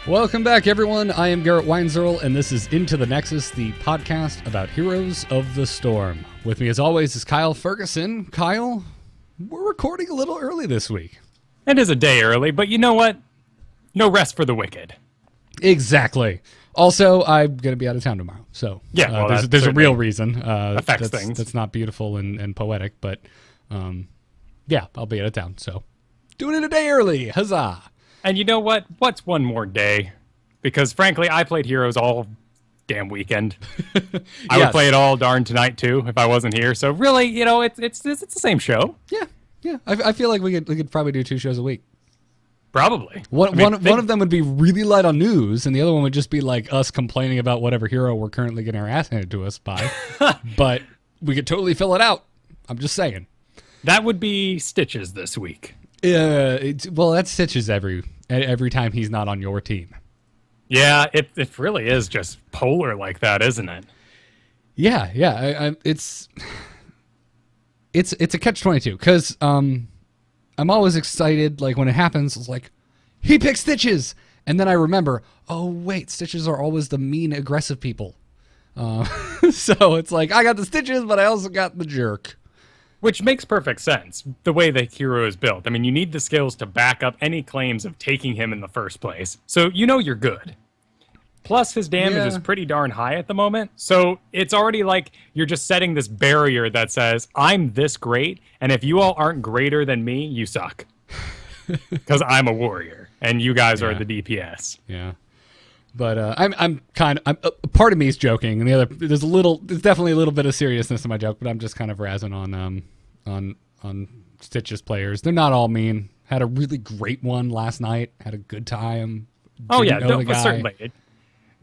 Welcome back, everyone. I am Garrett Weinzerl, and this is Into the Nexus, the podcast about Heroes of the Storm. With me, as always, is Kyle Ferguson. Kyle, we're recording a little early this week. It is a day early, but you know what? No rest for the wicked. Exactly. Also, I'm going to be out of town tomorrow, so yeah, well, there's a real reason. Affects things. That's not beautiful and poetic, but yeah, I'll be out of town, so doing it a day early. Huzzah! And you know what? What's one more day? Because frankly, I played Heroes all damn weekend. I would play it all darn tonight too if I wasn't here. So really, you know, it's the same show. Yeah. I feel like we could probably do 2 shows a week. Probably. One of them would be really light on news, and the other one would just be like us complaining about whatever hero we're currently getting our ass handed to us by. But we could totally fill it out. I'm just saying. That would be Stitches this week. Well, that's Stitches every time he's not on your team. Yeah, it really is just polar like that, isn't it? Yeah. It's a catch-22 because I'm always excited. Like when it happens, it's like he picks Stitches, and then I remember, oh wait, Stitches are always the mean, aggressive people. So it's like I got the Stitches, but I also got the jerk. Which makes perfect sense, the way the hero is built. I mean, you need the skills to back up any claims of taking him in the first place. So you know you're good. Plus, his damage is pretty darn high at the moment. So it's already like you're just setting this barrier that says, I'm this great, and if you all aren't greater than me, you suck. Because I'm a warrior, and you guys are the DPS. Yeah. But I'm part of me is joking, and the other there's definitely a little bit of seriousness in my joke, but I'm just kind of razzing on Stitches players. They're not all mean. Had a really great one last night. Had a good time. Certainly.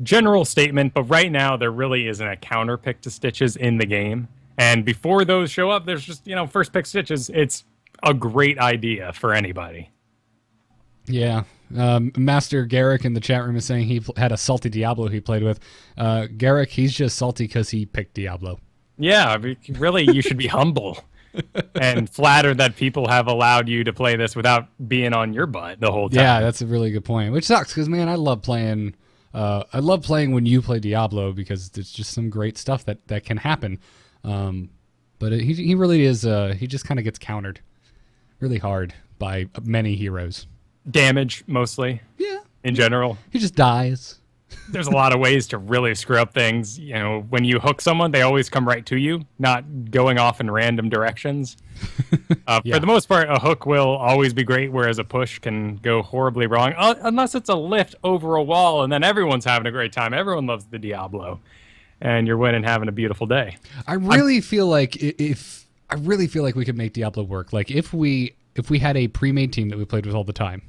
General statement, but right now there really isn't a counter pick to Stitches in the game. And before those show up, there's just first pick Stitches. It's a great idea for anybody. Yeah. Master Garrick in the chat room is saying he had a salty Diablo he played with. Garrick, he's just salty because he picked Diablo. Yeah, I mean, really, you should be humble and flattered that people have allowed you to play this without being on your butt the whole time. Yeah, that's a really good point. Which sucks because, man, I love playing when you play Diablo because there's just some great stuff that can happen. But he really is. He just kind of gets countered really hard by many heroes. Damage, mostly. Yeah. In general. He just dies. There's a lot of ways to really screw up things. You know, when you hook someone, they always come right to you, not going off in random directions. For the most part, a hook will always be great, whereas a push can go horribly wrong. Unless it's a lift over a wall, and then everyone's having a great time. Everyone loves the Diablo. And you're winning, having a beautiful day. I really feel like we could make Diablo work. Like if we had a pre-made team that we played with all the time,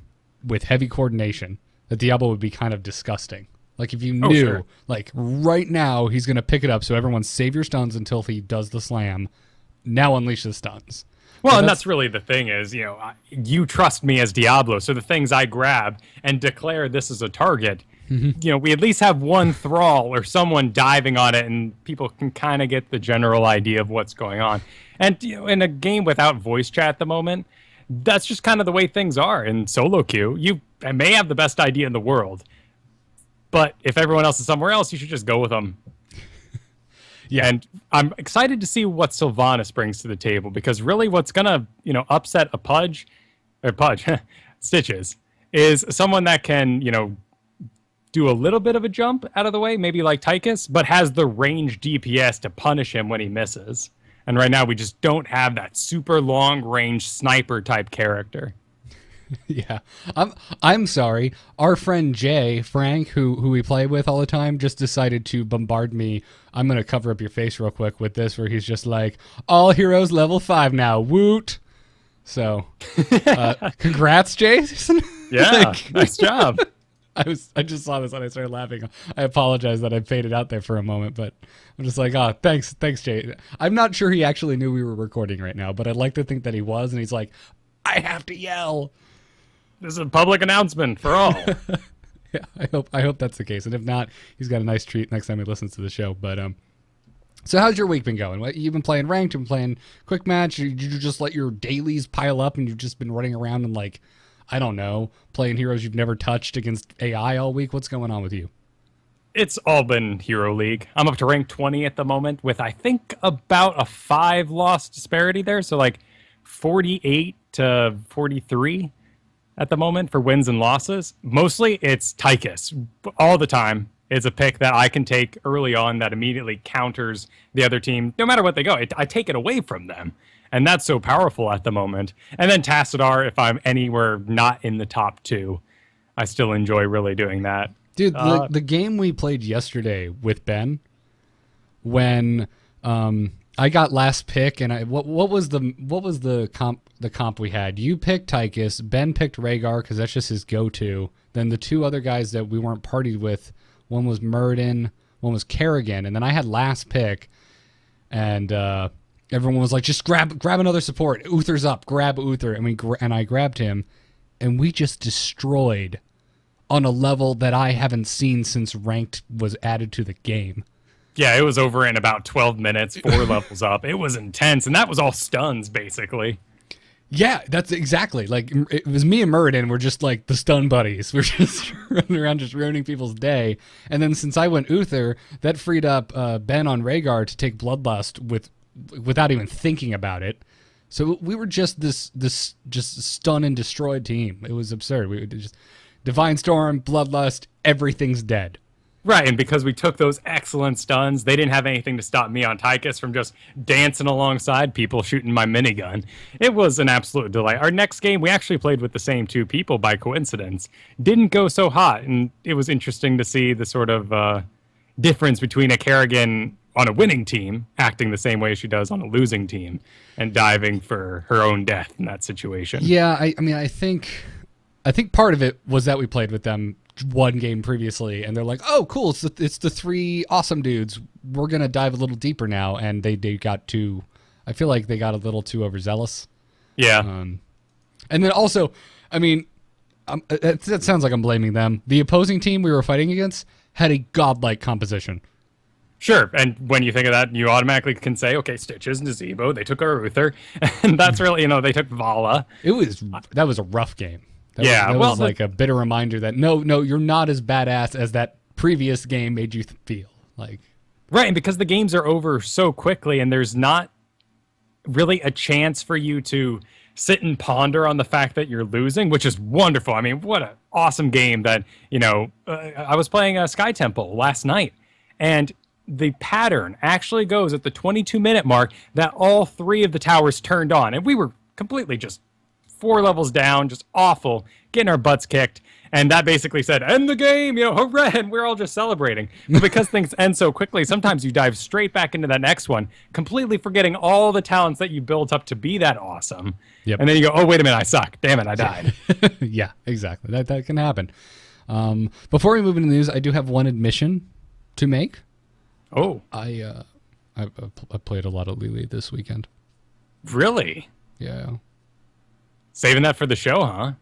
with heavy coordination, the Diablo would be kind of disgusting. Like if you knew, like right now he's going to pick it up, so everyone save your stuns until he does the slam. Now unleash the stuns. Well, and that's really the thing is, you trust me as Diablo, so the things I grab and declare this is a target, we at least have one thrall or someone diving on it, and people can kind of get the general idea of what's going on. And in a game without voice chat at the moment, that's just kind of the way things are in solo queue. You may have the best idea in the world, but if everyone else is somewhere else, you should just go with them. Yeah, and I'm excited to see what Sylvanas brings to the table, because really what's going to, upset a Stitches, is someone that can, do a little bit of a jump out of the way, maybe like Tychus, but has the range DPS to punish him when he misses. And right now, we just don't have that super long-range sniper-type character. Yeah. I'm sorry. Our friend Jay, Frank, who we play with all the time, just decided to bombard me. I'm going to cover up your face real quick with this, where he's just like, all heroes level 5 now. Woot! So, congrats, Jason. Yeah, nice job. I just saw this and I started laughing. I apologize that I faded out there for a moment, but I'm just like, oh, thanks, Jay. I'm not sure he actually knew we were recording right now, but I'd like to think that he was, and he's like, I have to yell. This is a public announcement for all. Yeah, I hope that's the case, and if not, he's got a nice treat next time he listens to the show. But so how's your week been going? You've been playing ranked, you've been playing quick match, or did you just let your dailies pile up and you've just been running around and like I don't know, playing heroes you've never touched against AI all week? What's going on with you? It's all been Hero League. I'm up to rank 20 at the moment with, I think, about a 5-loss disparity there. So like 48 to 43 at the moment for wins and losses. Mostly it's Tychus. All the time. It's a pick that I can take early on that immediately counters the other team. No matter what they go, I take it away from them. And that's so powerful at the moment. And then Tassadar, if I'm anywhere not in the top 2, I still enjoy really doing that. Dude, the game we played yesterday with Ben, when I got last pick, and what was the comp we had? You picked Tychus, Ben picked Rhaegar because that's just his go-to. Then the 2 other guys that we weren't partied with, one was Muradin, one was Kerrigan, and then I had last pick, and everyone was like, just grab another support. Uther's up, grab Uther, and I grabbed him, and we just destroyed on a level that I haven't seen since ranked was added to the game. Yeah, it was over in about 12 minutes, 4 levels up. It was intense, and that was all stuns, basically. Yeah, that's exactly. Like, it was me and Muradin were just like the stun buddies. We're just running around just ruining people's day. And then since I went Uther, that freed up Ben on Rhaegar to take Bloodlust without even thinking about it. So we were just this just stun and destroyed team. It was absurd. We just Divine Storm, Bloodlust, everything's dead. Right, and because we took those excellent stuns, they didn't have anything to stop me on Tychus from just dancing alongside people shooting my minigun. It was an absolute delight. Our next game, we actually played with the same 2 people by coincidence. Didn't go so hot, and it was interesting to see the sort of difference between a Kerrigan on a winning team acting the same way she does on a losing team and diving for her own death in that situation. Yeah, I think part of it was that we played with them one game previously, and they're like, "Oh, cool! It's the 3 awesome dudes. We're gonna dive a little deeper now." And they got too. I feel like they got a little too overzealous. Yeah. And then also, that sounds like I'm blaming them. The opposing team we were fighting against had a godlike composition. Sure, and when you think of that, you automatically can say, okay, Stitches and Zebo, they took our Uther, and that's really, they took Vala. That was a rough game. That was like a bitter reminder that no, you're not as badass as that previous game made you feel. Like, right, and because the games are over so quickly, and there's not really a chance for you to sit and ponder on the fact that you're losing, which is wonderful. I mean, what an awesome game that, I was playing Sky Temple last night, and the pattern actually goes at the 22-minute mark that all 3 of the towers turned on, and we were completely just 4 levels down, just awful, getting our butts kicked. And that basically said, end the game, hooray, and we're all just celebrating. But because things end so quickly, sometimes you dive straight back into that next one, completely forgetting all the talents that you built up to be that awesome. Yep. And then you go, oh, wait a minute, I suck. Damn it, I died. Yeah, exactly. That can happen. Before we move into the news, I do have one admission to make. Oh. I played a lot of Lili this weekend. Really? Yeah. Saving that for the show, huh?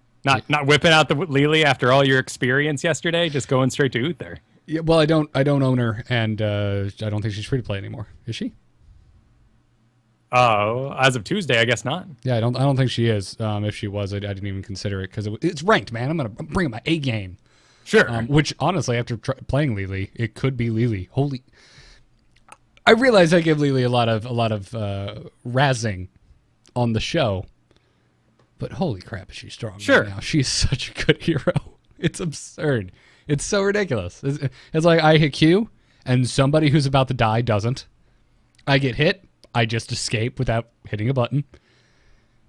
Not whipping out the Lili after all your experience yesterday, just going straight to Uther. Yeah, well, I don't own her, and I don't think she's free to play anymore. Is she? Oh, as of Tuesday, I guess not. Yeah, I don't think she is. If she was, I didn't even consider it because it's ranked, man. I'm gonna bring my A game. Sure. Which honestly, after playing Lili, it could be Lili. I realize I give Lili a lot of razzing on the show. But holy crap, is she strong right now. She's such a good hero. It's absurd. It's so ridiculous. It's like I hit Q, and somebody who's about to die doesn't. I get hit, I just escape without hitting a button.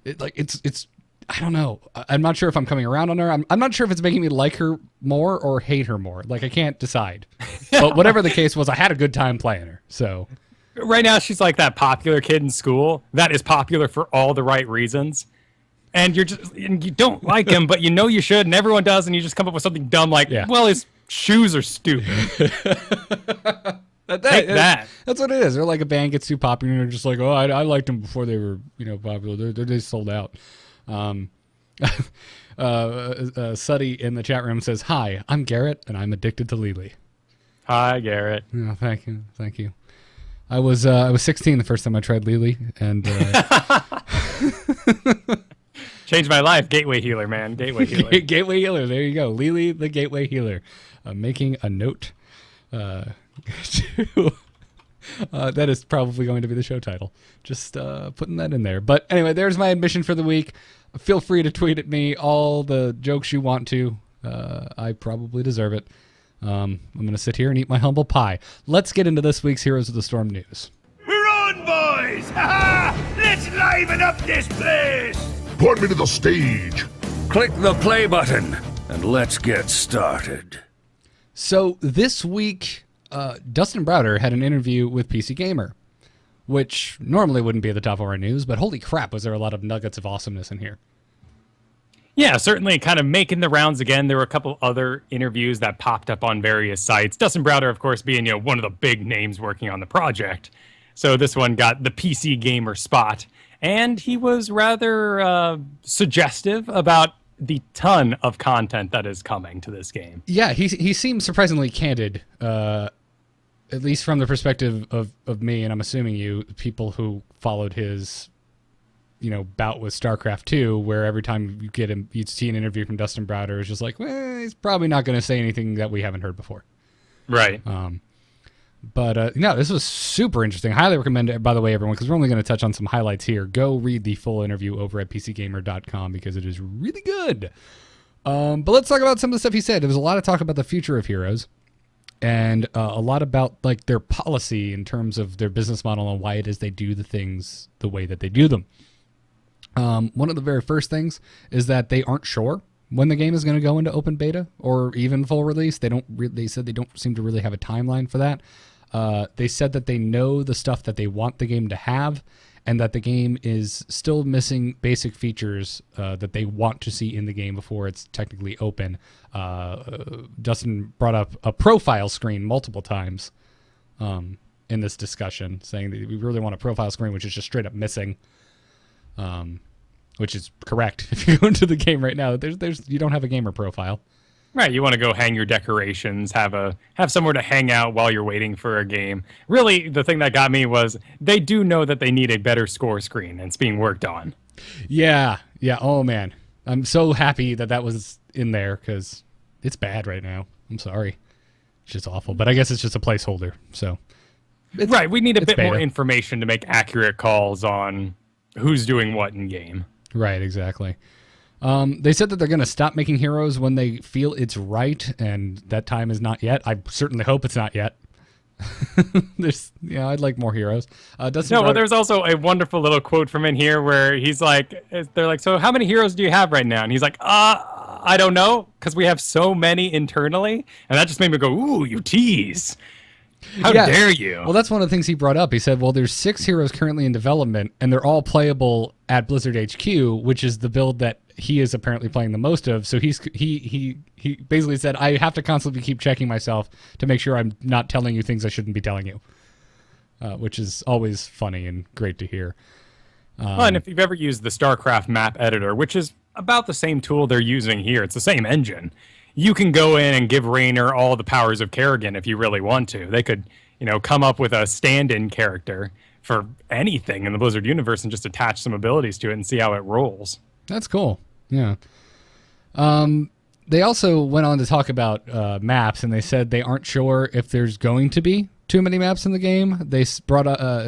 It's I don't know. I'm not sure if I'm coming around on her. I'm not sure if it's making me like her more or hate her more. Like, I can't decide. But whatever the case was, I had a good time playing her. So right now, she's like that popular kid in school that is popular for all the right reasons. And you don't like him, but you should, and everyone does, and you just come up with something dumb like, well, his shoes are stupid. Take that. That's what it is. They're like a band gets too popular, and they're just like, oh, I liked them before they were popular. They sold out. Suddy in the chat room says, hi, I'm Garrett, and I'm addicted to Lili. Hi, Garrett. Oh, thank you. I was 16 the first time I tried Lili, and Changed my life. Gateway healer, man. Gateway healer. Gateway healer. There you go. Lili, the gateway healer. Making a note. That is probably going to be the show title. Just putting that in there. But anyway, there's my admission for the week. Feel free to tweet at me all the jokes you want to. I probably deserve it. I'm going to sit here and eat my humble pie. Let's get into this week's Heroes of the Storm news. We're on, boys! Ha-ha! Let's liven up this place! Point me to the stage. Click the play button, and let's get started. So this week, Dustin Browder had an interview with PC Gamer, which normally wouldn't be at the top of our news, but holy crap, was there a lot of nuggets of awesomeness in here. Yeah, certainly kind of making the rounds again. There were a couple other interviews that popped up on various sites. Dustin Browder, of course, being one of the big names working on the project. So this one got the PC Gamer spot. And he was rather suggestive about the ton of content that is coming to this game. Yeah, he seems surprisingly candid, at least from the perspective of me, and I'm assuming you, people who followed his bout with StarCraft 2, where every time you'd see an interview from Dustin Browder, it's just like, he's probably not going to say anything that we haven't heard before. Right. But no, this was super interesting. Highly recommend it, by the way, everyone, because we're only going to touch on some highlights here. Go read the full interview over at PCGamer.com because it is really good. But let's talk about some of the stuff he said. There was a lot of talk about the future of Heroes and a lot about like their policy in terms of their business model and why it is they do the things the way that they do them. One of the very first things is that they aren't sure when the game is going to go into open beta or even full release. They said they don't seem to really have a timeline for that. They said that they know the stuff that they want the game to have and that the game is still missing basic features that they want to see in the game before it's technically open. Dustin brought up a profile screen multiple times in this discussion, saying that we really want a profile screen, which is just straight up missing. Which is correct. If you go into the game right now, you don't have a gamer profile. Right, you want to go hang your decorations, have somewhere to hang out while you're waiting for a game. Really, the thing that got me was they do know that they need a better score screen, and it's being worked on. Yeah. Oh man, I'm so happy that was in there because it's bad right now. I'm sorry, it's just awful. But I guess it's just a placeholder. So, right, we need a bit beta. more information to make accurate calls on who's doing what in game. Right, exactly. They said that they're going to stop making Heroes when they feel it's right, and that time is not yet. I certainly hope it's not yet. I'd like more Heroes. There's also a wonderful little quote from in here where he's like, they're like, so how many Heroes do you have right now? And he's like, I don't know, because we have so many internally. And that just made me go, ooh, you tease. How dare you? Well, that's one of the things he brought up. He said, well, there's 6 heroes currently in development, and they're all playable at Blizzard HQ, which is the build that he is apparently playing the most of. So he basically said, I have to constantly keep checking myself to make sure I'm not telling you things I shouldn't be telling you, which is always funny and great to hear. And if you've ever used the StarCraft map editor, which is about the same tool they're using here, it's the same engine. You can go in and give Raynor all the powers of Kerrigan if you really want to. They could, come up with a stand-in character for anything in the Blizzard universe and just attach some abilities to it and see how it rolls. That's cool. Yeah. They also went on to talk about maps, and they said they aren't sure if there's going to be too many maps in the game. They brought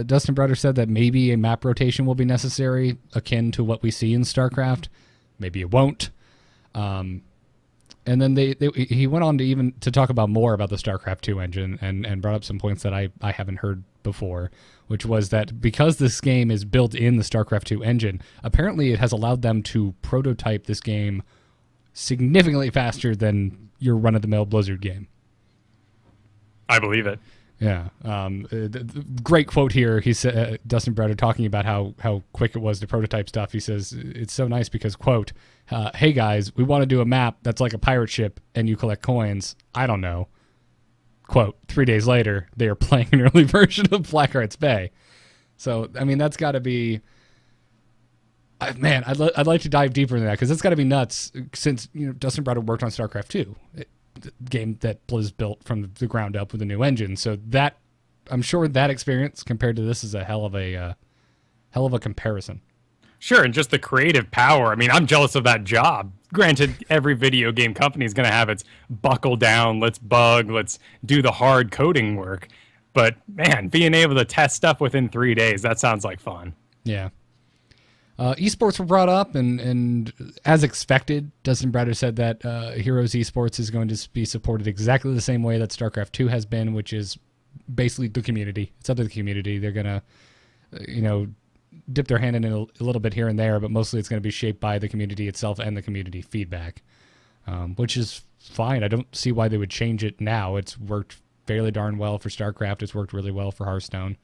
Dustin Browder said that maybe a map rotation will be necessary, akin to what we see in StarCraft. Maybe it won't. And then he went on to talk about more about the StarCraft 2 engine and brought up some points that I haven't heard before, which was that because this game is built in the StarCraft 2 engine, apparently it has allowed them to prototype this game significantly faster than your run-of-the-mill Blizzard game. I believe it. Yeah. Great quote here. He said, Dustin Browder talking about how quick it was to prototype stuff. He says, it's so nice because, quote, hey guys, we want to do a map that's like a pirate ship and you collect coins. I don't know. Quote, 3 days later, they are playing an early version of Blackheart's Bay. So, I mean, that's got to be... Man, I'd like to dive deeper into that because it's got to be nuts since Dustin Browder worked on StarCraft 2. Game that Blizz built from the ground up with a new engine. So that, I'm sure that experience compared to this is a hell of a comparison. Sure, and just the creative power. I mean, I'm jealous of that job. Granted, every video game company is going to have its buckle down, let's bug, let's do the hard coding work. But man, being able to test stuff within 3 days, that sounds like fun. Yeah. Esports were brought up, and as expected, Dustin Browder said that Heroes Esports is going to be supported exactly the same way that StarCraft 2 has been, which is basically the community. It's up to the community. They're going to, dip their hand in it a little bit here and there, but mostly it's going to be shaped by the community itself and the community feedback, which is fine. I don't see why they would change it now. It's worked fairly darn well for StarCraft. It's worked really well for Hearthstone.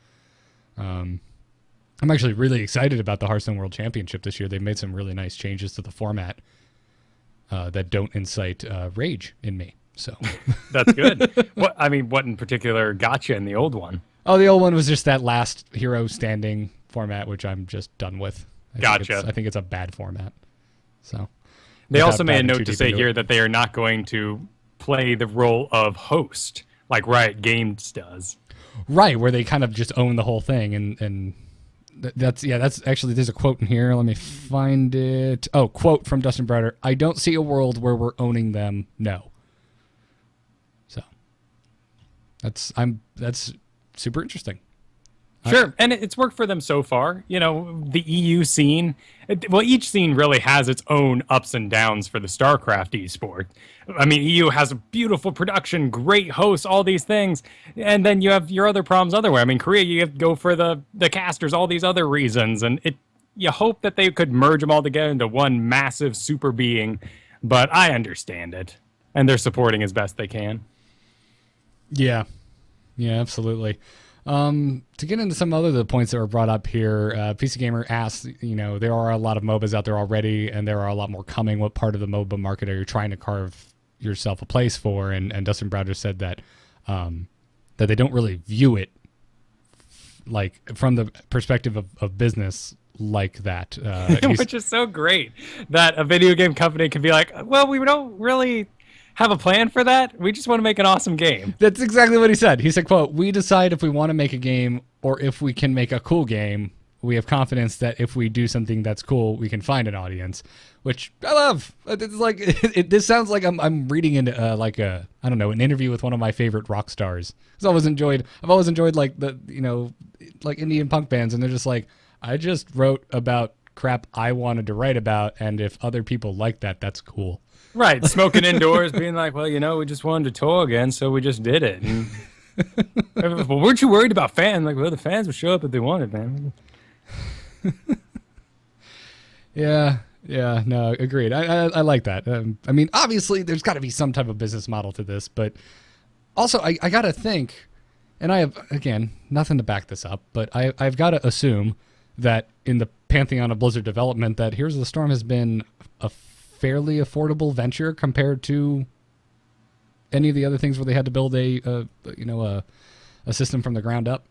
I'm actually really excited about the Hearthstone World Championship this year. They've made some really nice changes to the format that don't incite rage in me. So that's good. What in particular got you in the old one? Oh, the old one was just that last hero standing format, which I'm just done with. I think it's a bad format. So they also made a note to say here that they are not going to play the role of host like Riot Games does. Right, where they kind of just own the whole thing, and that's actually, there's a quote in here. Let me find it. Oh, quote from Dustin Browder: "I don't see a world where we're owning them. No." So that's super interesting. Sure, and it's worked for them so far. The EU scene, each scene really has its own ups and downs for the StarCraft esport. I mean, EU has a beautiful production, great hosts, all these things, and then you have your other problems otherwhere. I mean, Korea, you have to go for the casters, all these other reasons, and you hope that they could merge them all together into one massive super being, but I understand it, and they're supporting as best they can. Yeah, absolutely. To get into some other of the points that were brought up here, PC Gamer asked, there are a lot of MOBAs out there already, and there are a lot more coming. What part of the MOBA market are you trying to carve yourself a place for? And Dustin Browder said that that they don't really view it like from the perspective of business like that. Which is so great that a video game company can be like, well, we don't really have a plan for that. We just want to make an awesome game. That's exactly what he said. He said, quote, "We decide if we want to make a game or if we can make a cool game. We have confidence that if we do something that's cool, we can find an audience," which I love. It's like this sounds like I'm reading into an interview with one of my favorite rock stars. I've always enjoyed like like Indian punk bands, and they're just like, I just wrote about crap I wanted to write about, and if other people like that, that's cool. Right, smoking indoors, being like, well, we just wanted to tour again, so we just did it. And, well, weren't you worried about fans? Like, well, the fans would show up if they wanted, man. Yeah, no, agreed. I like that. I mean, obviously, there's got to be some type of business model to this, but also, I got to think, and I have, again, nothing to back this up, but I've got to assume that in the pantheon of Blizzard development, that Heroes of the Storm has been a fairly affordable venture compared to any of the other things where they had to build a system from the ground up.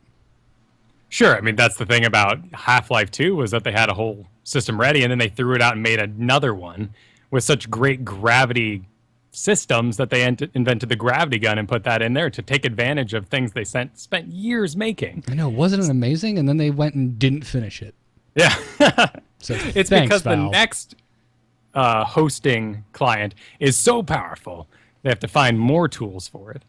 Sure. I mean, that's the thing about Half-Life 2 was that they had a whole system ready, and then they threw it out and made another one with such great gravity systems that they invented the gravity gun and put that in there to take advantage of things they spent years making. I know. Wasn't it amazing? And then they went and didn't finish it. Yeah. So it's because Valve. The next hosting client is so powerful, they have to find more tools for it.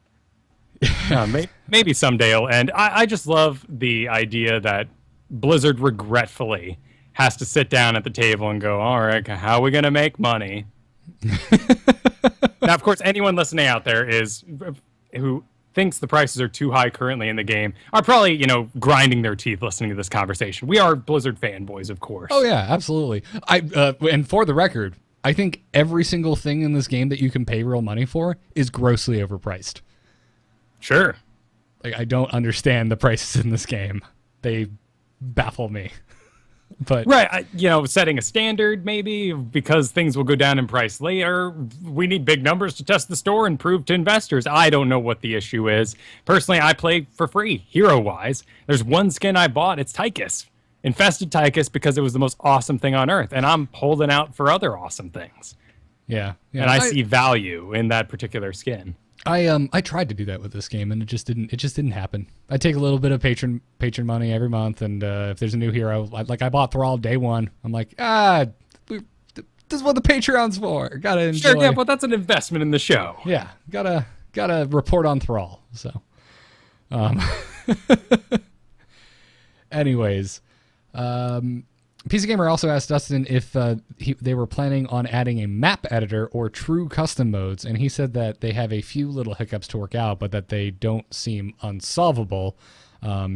Maybe someday it'll end. I just love the idea that Blizzard regretfully has to sit down at the table and go, all right, how are we going to make money? Now, of course, anyone listening out there who thinks the prices are too high currently in the game are probably, grinding their teeth listening to this conversation. We are Blizzard fanboys, of course. Oh, yeah, absolutely. And for the record, I think every single thing in this game that you can pay real money for is grossly overpriced. Sure. Like, I don't understand the prices in this game. They baffle me. But right, setting a standard maybe because things will go down in price later. We need big numbers to test the store and prove to investors. I don't know what the issue is. Personally, I play for free, hero-wise. There's one skin I bought. It's Tychus. Infested Tychus because it was the most awesome thing on Earth, and I'm holding out for other awesome things. Yeah. And I see value in that particular skin. I tried to do that with this game, and it just didn't happen. I take a little bit of patron money every month, and if there's a new hero, I bought Thrall day one. I'm like, this is what the Patreon's for. Gotta enjoy. Sure, yeah, but that's an investment in the show. Yeah, gotta report on Thrall. So, anyways, PC Gamer also asked Dustin if they were planning on adding a map editor or true custom modes, and he said that they have a few little hiccups to work out, but that they don't seem unsolvable.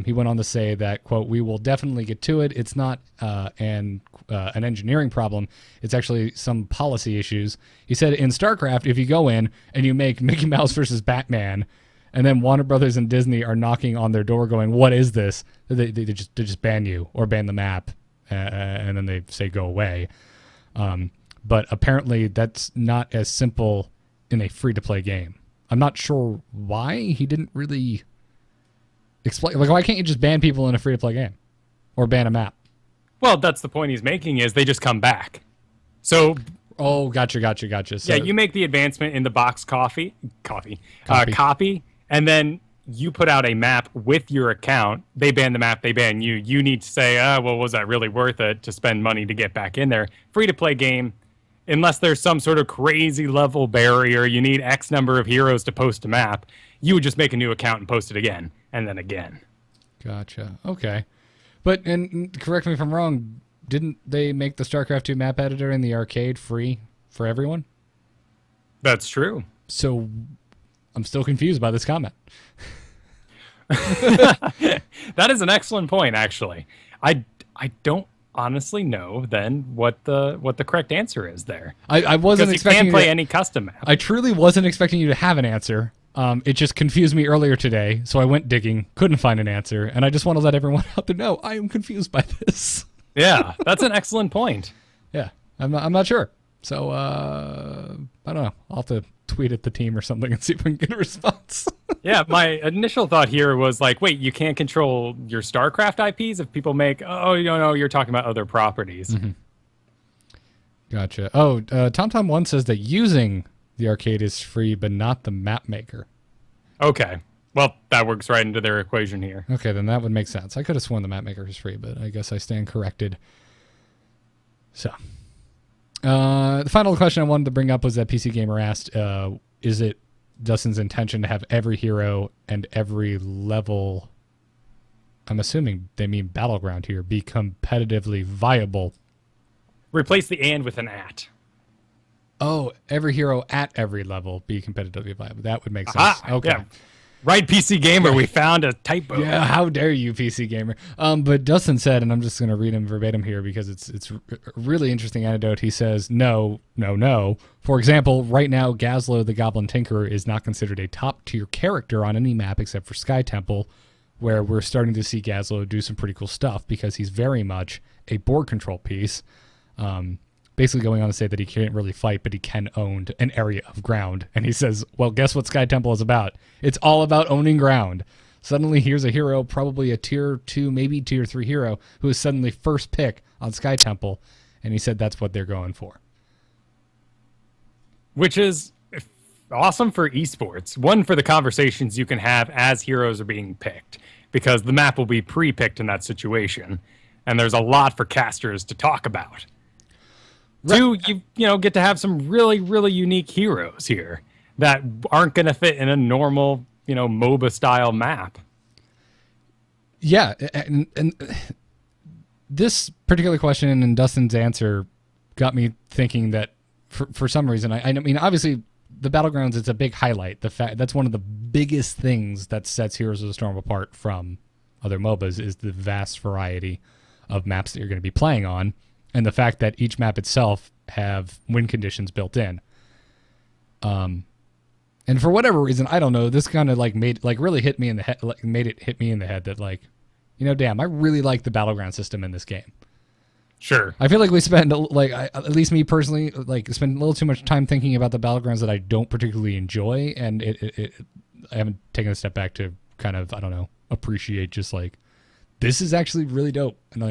He went on to say that, quote, "We will definitely get to it. It's not an engineering problem. It's actually some policy issues." He said, in StarCraft, if you go in and you make Mickey Mouse versus Batman, and then Warner Brothers and Disney are knocking on their door going, "What is this?" They just ban you or ban the map. And then they say go away. But apparently that's not as simple in a free-to-play game. I'm not sure why he didn't really explain. Like, why can't you just ban people in a free-to-play game? Or ban a map? Well, that's the point he's making, is they just come back. So... Oh, gotcha. So, yeah, you make the advancement in the box copy, and then you put out a map with your account. They ban the map, they ban you. You need to say, well, was that really worth it to spend money to get back in there? Free-to-play game, unless there's some sort of crazy level barrier, you need X number of heroes to post a map, you would just make a new account and post it again, and then again. Gotcha. Okay. But, and correct me if I'm wrong, didn't they make the StarCraft 2 map editor in the arcade free for everyone? That's true. So I'm still confused by this comment. That is an excellent point, actually. I don't honestly know then what the correct answer is there. I wasn't expecting you can play any custom map. I truly wasn't expecting you to have an answer. It just confused me earlier today, so I went digging, couldn't find an answer, and I just want to let everyone out there know I am confused by this. Yeah, that's an excellent point. Yeah, I'm not sure. So I don't know. I'll have to tweet at the team or something and see if we can get a response. Yeah, my initial thought here was like, wait, you can't control your StarCraft IPs if people make, you're talking about other properties. Mm-hmm. Gotcha. Oh, TomTom1 says that using the arcade is free, but not the map maker. Okay. Well, that works right into their equation here. Okay, then that would make sense. I could have sworn the map maker is free, but I guess I stand corrected. So, the final question I wanted to bring up was that PC Gamer asked, is it Dustin's intention to have every hero and every level, I'm assuming they mean battleground here, be competitively viable? Replace the "and" with an "at." Oh, every hero at every level be competitively viable. That would make sense. Okay. Yeah. Right, PC Gamer, we found a typo. Yeah, how dare you, PC Gamer. But Dustin said, and I'm just going to read him verbatim here because it's a really interesting anecdote. He says, no. For example, right now, Gazlo the Goblin Tinkerer is not considered a top-tier character on any map except for Sky Temple, where we're starting to see Gazlo do some pretty cool stuff because he's very much a board control piece. Basically going on to say that he can't really fight, but he can own an area of ground. And he says, well, guess what Sky Temple is about? It's all about owning ground. Suddenly, here's a hero, probably a tier 2, maybe tier 3 hero, who is suddenly first pick on Sky Temple. And he said that's what they're going for. Which is awesome for esports. One, for the conversations you can have as heroes are being picked, because the map will be pre-picked in that situation. And there's a lot for casters to talk about. Right. Two, you get to have some really, really unique heroes here that aren't going to fit in a normal, MOBA style map. Yeah, and this particular question and Dustin's answer got me thinking that for some reason, I mean, obviously the Battlegrounds, it's a big highlight. The fact that's one of the biggest things that sets Heroes of the Storm apart from other MOBAs is the vast variety of maps that you're going to be playing on. And the fact that each map itself have win conditions built in. And for whatever reason, I don't know, this kind of really hit me in the head, made it hit me in the head that damn, I really like the Battleground system in this game. Sure. I feel like we spend, at least me personally, spend a little too much time thinking about the Battlegrounds that I don't particularly enjoy. And I haven't taken a step back to kind of, I don't know, appreciate just this is actually really dope. And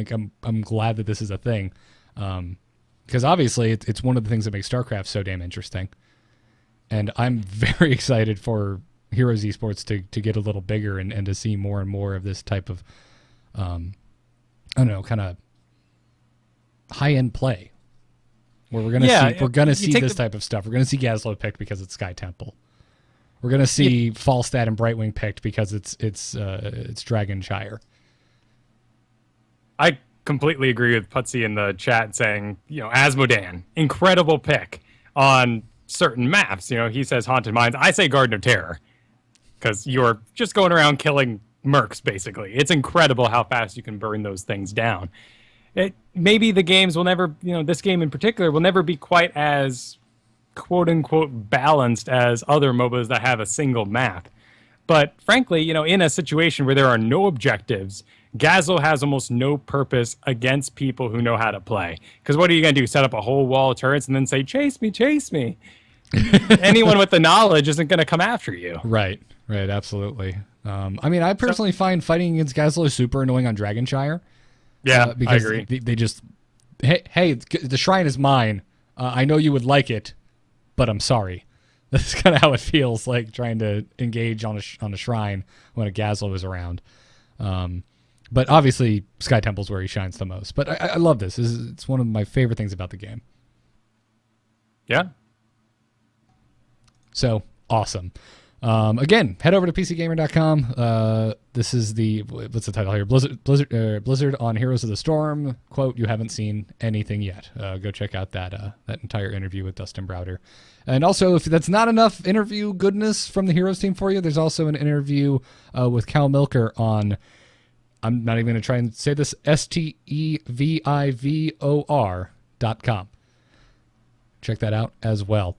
I'm glad that this is a thing. Because obviously it's one of the things that makes StarCraft so damn interesting. And I'm very excited for Heroes Esports to get a little bigger and to see more and more of this type of, I don't know, kind of high-end play. Where we're gonna see this type of stuff. We're gonna see Gazlo picked because it's Sky Temple. We're gonna see Falstad and Brightwing picked because it's Dragonshire. I completely agree with Putsy in the chat saying, Asmodan, incredible pick on certain maps. He says Haunted Mines. I say Garden of Terror because you're just going around killing mercs, basically. It's incredible how fast you can burn those things down. Maybe the games will never, this game in particular will never be quite as quote-unquote balanced as other MOBAs that have a single map. But frankly, in a situation where there are no objectives, Gazlo has almost no purpose against people who know how to play. Because what are you going to do? Set up a whole wall of turrets and then say, chase me, chase me? Anyone with the knowledge isn't going to come after you. Right, absolutely. I personally find fighting against Gazlo super annoying on Dragonshire. Yeah, because I agree. They just, hey, the shrine is mine. I know you would like it, but I'm sorry. That's kind of how it feels like trying to engage on a shrine when a Gazlo is around. But obviously, Sky Temple's where he shines the most. But I love this. It's one of my favorite things about the game. Yeah. So, awesome. Again, head over to PCGamer.com. This is what's the title here? Blizzard on Heroes of the Storm. Quote, you haven't seen anything yet. Go check out that entire interview with Dustin Browder. And also, if that's not enough interview goodness from the Heroes team for you, there's also an interview with Cal Milker on, I'm not even going to try and say this, STEVIVOR.com. Check that out as well.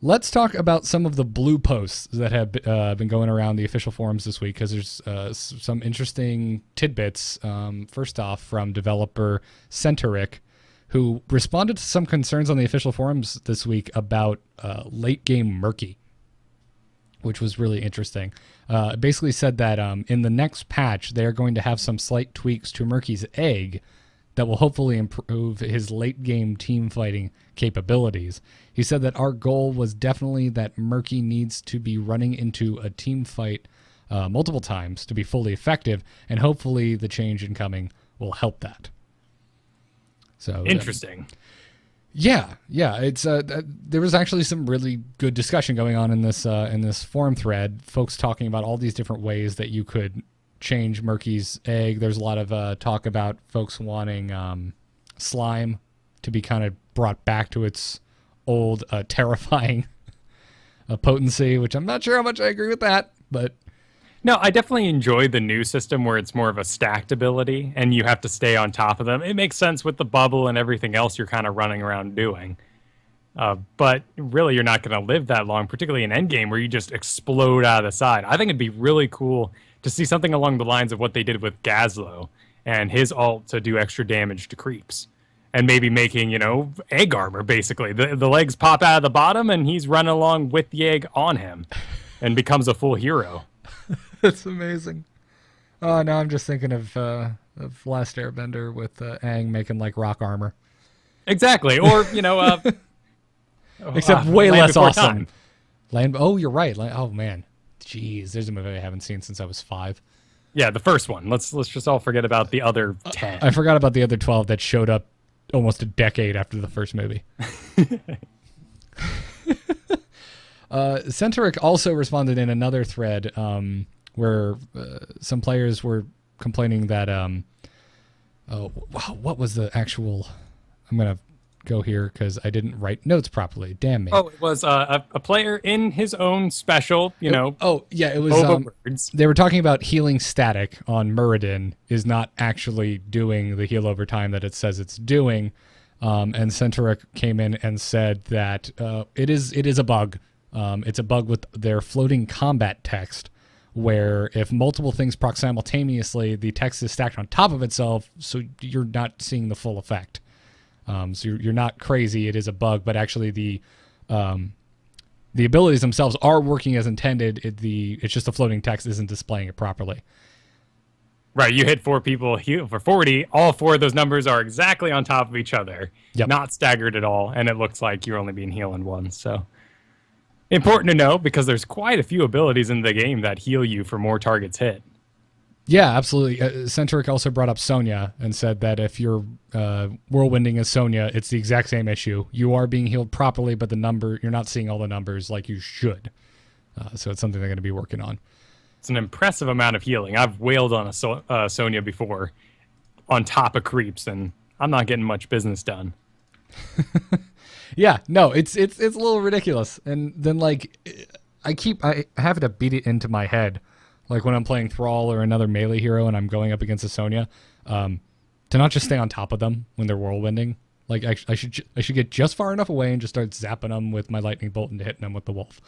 Let's talk about some of the blue posts that have been going around the official forums this week, because there's some interesting tidbits. First off, from developer Centeric, who responded to some concerns on the official forums this week about late game Murky, which was really interesting. It basically said that in the next patch, they're going to have some slight tweaks to Murky's egg that will hopefully improve his late game team fighting capabilities. He said that our goal was definitely that Murky needs to be running into a team fight multiple times to be fully effective, and hopefully the change incoming will help that. So interesting. Yeah. It's there was actually some really good discussion going on in this forum thread. Folks talking about all these different ways that you could change Murky's egg. There's a lot of talk about folks wanting slime to be kind of brought back to its old terrifying potency, which I'm not sure how much I agree with that, but no, I definitely enjoy the new system where it's more of a stacked ability and you have to stay on top of them. It makes sense with the bubble and everything else you're kind of running around doing. But really, you're not going to live that long, particularly in endgame where you just explode out of the side. I think it'd be really cool to see something along the lines of what they did with Gazlo and his ult to do extra damage to creeps. And maybe making, egg armor, basically. The legs pop out of the bottom and he's running along with the egg on him and becomes a full hero. That's amazing. Oh, now I'm just thinking of Last Airbender with Aang making like rock armor. Exactly. Or, except way Land less Before awesome. Time. Oh, you're right. Oh, man. Jeez, there's a movie I haven't seen since I was 5. Yeah, the first one. Let's just all forget about the other 10. I forgot about the other 12 that showed up almost a decade after the first movie. Centeric also responded in another thread where some players were complaining that what was the actual, I'm going to go here because I didn't write notes properly. Damn me. Oh, it was a player in his own special, It was words. they were talking about healing static on Muradin is not actually doing the heal over time that it says it's doing. And Centeric came in and said that it is a bug. It's a bug with their floating combat text, where if multiple things proc simultaneously, the text is stacked on top of itself, so you're not seeing the full effect. So you're not crazy. It is a bug, but actually the abilities themselves are working as intended. It's just the floating text isn't displaying it properly. Right, you hit 4 people, heal for 40. All 4 of those numbers are exactly on top of each other, Yep. not staggered at all, and it looks like you're only being healed once. So Important to know because there's quite a few abilities in the game that heal you for more targets hit. Yeah, absolutely. Centric also brought up Sonya and said that if you're whirlwinding as Sonya, it's the exact same issue. You are being healed properly, but you're not seeing all the numbers like you should. So it's something they're going to be working on. It's an impressive amount of healing. I've wailed on a Sonya before on top of creeps, and I'm not getting much business done. Yeah, no, it's a little ridiculous. And then like I have to beat it into my head, like when I'm playing Thrall or another melee hero and I'm going up against a Sonya, to not just stay on top of them when they're whirlwinding. Like I should get just far enough away and just start zapping them with my lightning bolt and hitting them with the wolf.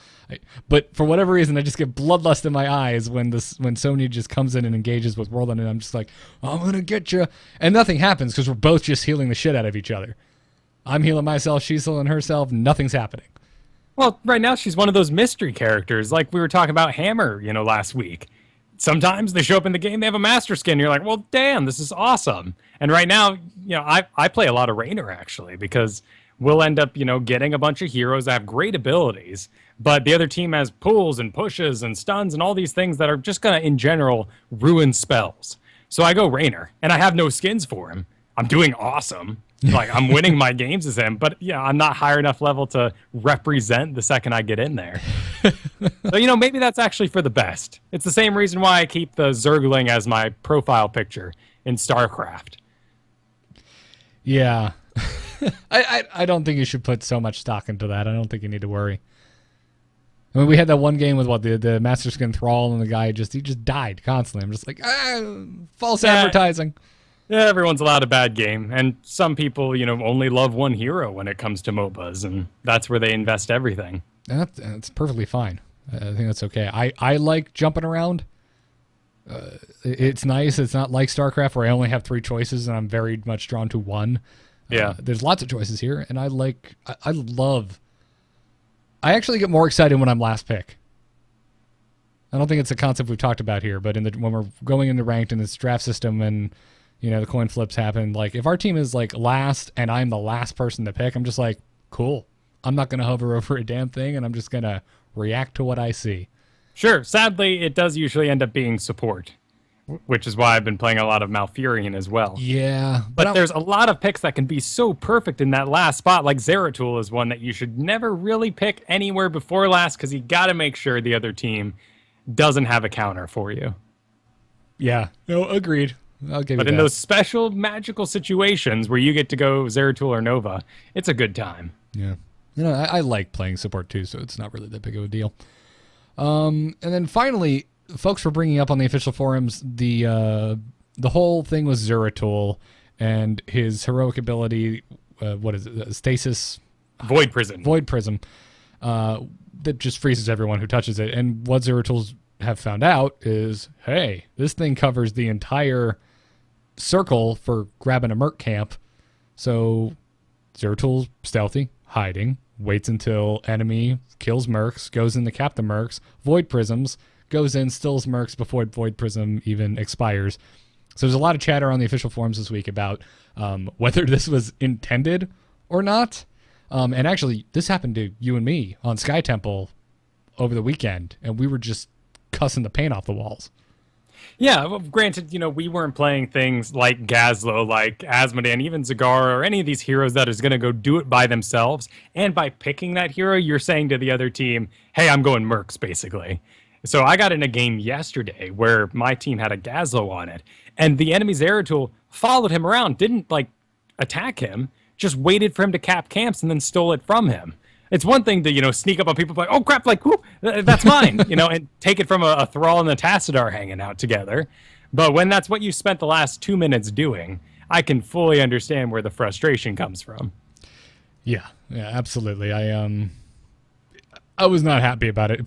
But for whatever reason, I just get bloodlust in my eyes when Sonya just comes in and engages with whirlwind, and I'm just like, I'm gonna get you, and nothing happens because we're both just healing the shit out of each other. I'm healing myself, she's healing herself, nothing's happening. Well, right now she's one of those mystery characters, like we were talking about Hammer, last week. Sometimes they show up in the game, they have a master skin. You're like, well, damn, this is awesome. And right now, I play a lot of Raynor, actually, because we'll end up, getting a bunch of heroes that have great abilities, but the other team has pulls and pushes and stuns and all these things that are just going to, in general, ruin spells. So I go Raynor, and I have no skins for him. I'm doing awesome. Like, I'm winning my games as him, but I'm not higher enough level to represent the second I get in there. So, maybe that's actually for the best. It's the same reason why I keep the Zergling as my profile picture in StarCraft. Yeah. I don't think you should put so much stock into that. I don't think you need to worry. I mean, we had that one game with the Master Skin Thrall, and the guy he just died constantly. I'm just like, false advertising. Yeah, everyone's allowed a bad game, and some people, only love one hero when it comes to MOBAs, and that's where they invest everything. That's perfectly fine. I think that's okay. I like jumping around. It's nice. It's not like StarCraft where I only have 3 choices and I'm very much drawn to one. Yeah. There's lots of choices here, and I actually get more excited when I'm last pick. I don't think it's a concept we've talked about here, but when we're going into ranked in this draft system and the coin flips happen, like if our team is like last and I'm the last person to pick, I'm just like, cool. I'm not going to hover over a damn thing, and I'm just going to react to what I see. Sure. Sadly, it does usually end up being support, which is why I've been playing a lot of Malfurion as well. Yeah. But there's a lot of picks that can be so perfect in that last spot. Like Zeratul is one that you should never really pick anywhere before last because you got to make sure the other team doesn't have a counter for you. Yeah. No, agreed. I'll give you that. But in those special magical situations where you get to go Zeratul or Nova, it's a good time. Yeah. I like playing support too, so it's not really that big of a deal. And then finally, folks were bringing up on the official forums the whole thing with Zeratul and his heroic ability. What is it? Stasis. Void Prism. That just freezes everyone who touches it. And what Zeratul's have found out is, hey, this thing covers the entire circle for grabbing a merc camp. So Zeratul's stealthy, hiding, waits until enemy kills mercs, goes in to cap the mercs, void prisms, goes in, stills mercs before void prism even expires. So there's a lot of chatter on the official forums this week about whether this was intended or not. And actually, this happened to you and me on Sky Temple over the weekend, and we were just cussing the paint off the walls. Yeah, well, granted, we weren't playing things like Gazlo, like Asmodan, even Zagara, or any of these heroes that is going to go do it by themselves. And by picking that hero, you're saying to the other team, hey, I'm going mercs, basically. So I got in a game yesterday where my team had a Gazlo on it, and the enemy Zeratul followed him around, didn't, attack him, just waited for him to cap camps and then stole it from him. It's one thing to, sneak up on people like, oh, crap, whoop, that's mine, and take it from a Thrall and a Tassadar hanging out together. But when that's what you spent the last 2 minutes doing, I can fully understand where the frustration comes from. Yeah, absolutely. I was not happy about it,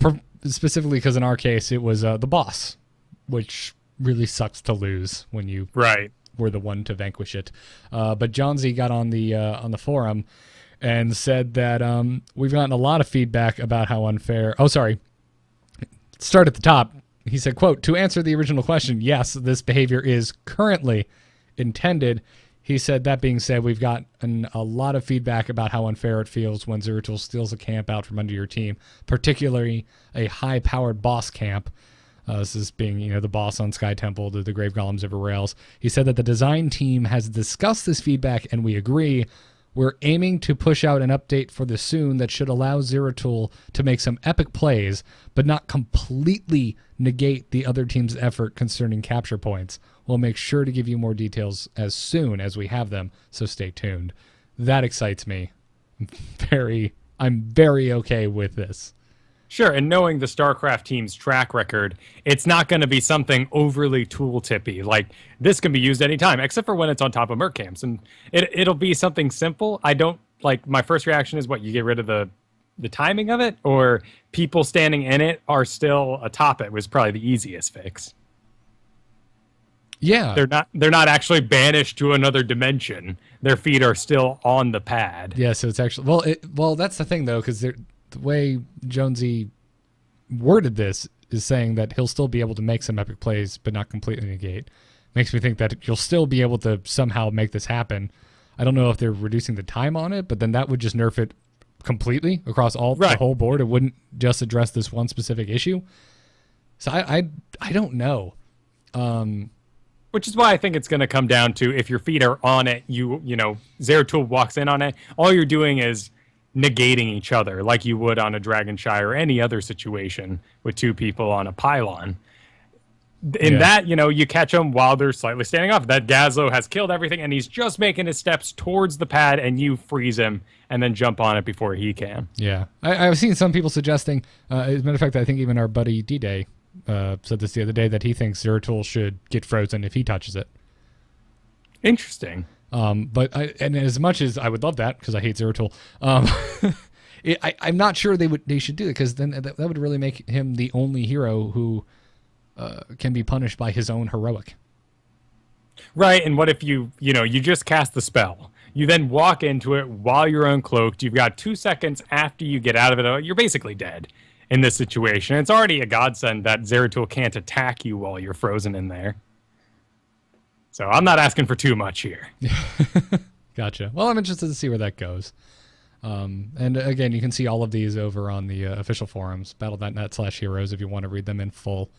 specifically because in our case, it was the boss, which really sucks to lose when you were the one to vanquish it. But John Z got on the forum and said that we've gotten a lot of feedback about how unfair... Oh, sorry. Start at the top. He said, quote, to answer the original question, yes, this behavior is currently intended. He said, that being said, we've got a lot of feedback about how unfair it feels when Zeratul steals a camp out from under your team, particularly a high-powered boss camp. This is being, the boss on Sky Temple, the Grave Golems over Rails. He said that the design team has discussed this feedback, and we agree. We're aiming to push out an update for this soon that should allow Zeratul to make some epic plays, but not completely negate the other team's effort concerning capture points. We'll make sure to give you more details as soon as we have them, so stay tuned. That excites me. I'm very okay with this. Sure, and knowing the StarCraft team's track record, it's not going to be something overly tooltippy. Like, this can be used anytime, except for when it's on top of Merc camps. And it'll be something simple. I don't, my first reaction is, you get rid of the timing of it? Or people standing in it are still atop it was probably the easiest fix. Yeah. They're not actually banished to another dimension. Their feet are still on the pad. Yeah, so it's actually... Well, that's the thing, though, because the way Jonesy worded this is saying that he'll still be able to make some epic plays, but not completely negate. Makes me think that you'll still be able to somehow make this happen. I don't know if they're reducing the time on it, but then that would just nerf it completely across the whole board. It wouldn't just address this one specific issue. So I don't know. Which is why I think it's going to come down to, if your feet are on it, Zeratul walks in on it, all you're doing is negating each other like you would on a Dragonshire or any other situation with two people on a pylon. In that, you catch them while they're slightly standing off. That Gazlo has killed everything, and he's just making his steps towards the pad, and you freeze him and then jump on it before he can. Yeah. I've seen some people suggesting, as a matter of fact, I think even our buddy D-Day said this the other day, that he thinks Zeratul should get frozen if he touches it. Interesting. But as much as I would love that, because I hate Zeratul, I'm not sure they should do it, because then that would really make him the only hero who can be punished by his own heroic. Right, and what if you just cast the spell? You then walk into it while you're uncloaked. You've got 2 seconds after you get out of it. You're basically dead in this situation. It's already a godsend that Zeratul can't attack you while you're frozen in there. So I'm not asking for too much here. Gotcha. Well, I'm interested to see where that goes. And again, you can see all of these over on the official forums, battle.net/heroes, if you want to read them in full.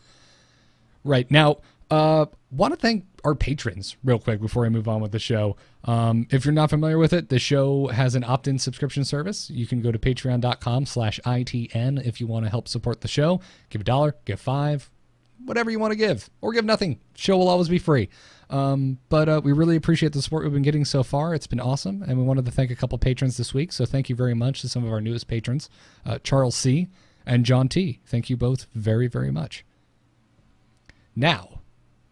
Right. Now, want to thank our patrons real quick before I move on with the show. If you're not familiar with it, the show has an opt-in subscription service. You can go to patreon.com/ITN if you want to help support the show. Give $1, give $5, whatever you want to give, or give nothing. Show will always be free. But we really appreciate the support we've been getting so far. It's been awesome, and we wanted to thank a couple patrons this week, so thank you very much to some of our newest patrons, Charles C. and John T. Thank you both very, very much. Now,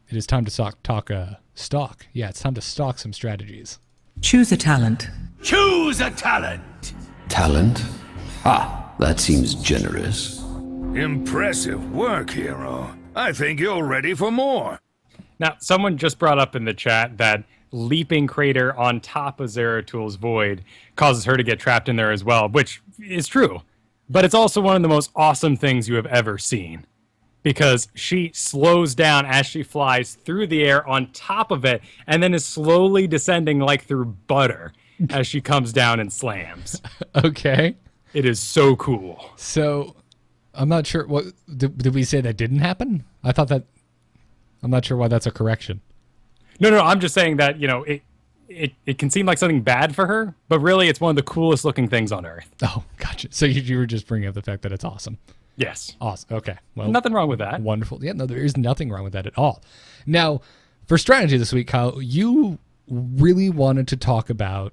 it is time to talk stock. Yeah, it's time to stock some strategies. Choose a talent. Choose a talent. Talent? That seems generous. Impressive work, hero. I think you're ready for more. Now, someone just brought up in the chat that leaping crater on top of Zeratul's void causes her to get trapped in there as well, which is true. But it's also one of the most awesome things you have ever seen, because she slows down as she flies through the air on top of it and then is slowly descending like through butter as she comes down and slams. Okay. It is so cool. So, I'm not sure. What did we say that didn't happen? I thought that... I'm not sure why that's a correction. No, I'm just saying that, it can seem like something bad for her, but really it's one of the coolest looking things on Earth. Oh, gotcha. So you were just bringing up the fact that it's awesome. Yes. Awesome. Okay. Well, nothing wrong with that. Wonderful. Yeah, no, there is nothing wrong with that at all. Now, for strategy this week, Kyle, you really wanted to talk about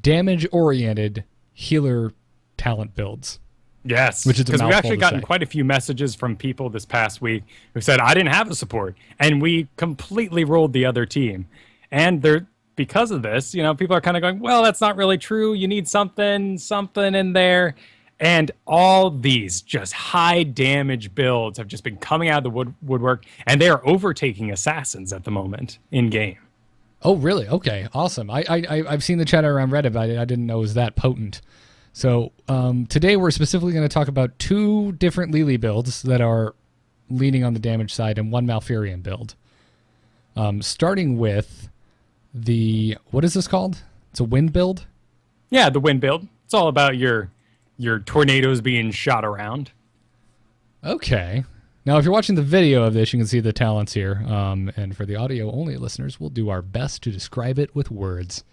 damage-oriented healer talent builds. Yes, which is because we've actually gotten quite a few messages from people this past week who said, I didn't have a support, and we completely rolled the other team. And because of this, people are kind of going, well, that's not really true. You need something in there. And all these just high damage builds have just been coming out of the woodwork, and they are overtaking assassins at the moment in game. Oh, really? Okay, awesome. I've seen the chatter around Reddit, but I didn't know it was that potent. So today we're specifically going to talk about 2 different Lili builds that are leaning on the damage side and one Malfurion build. Starting with what is this called? It's a wind build? Yeah, the wind build. It's all about your tornadoes being shot around. Okay. Now, if you're watching the video of this, you can see the talents here. And for the audio-only listeners, we'll do our best to describe it with words.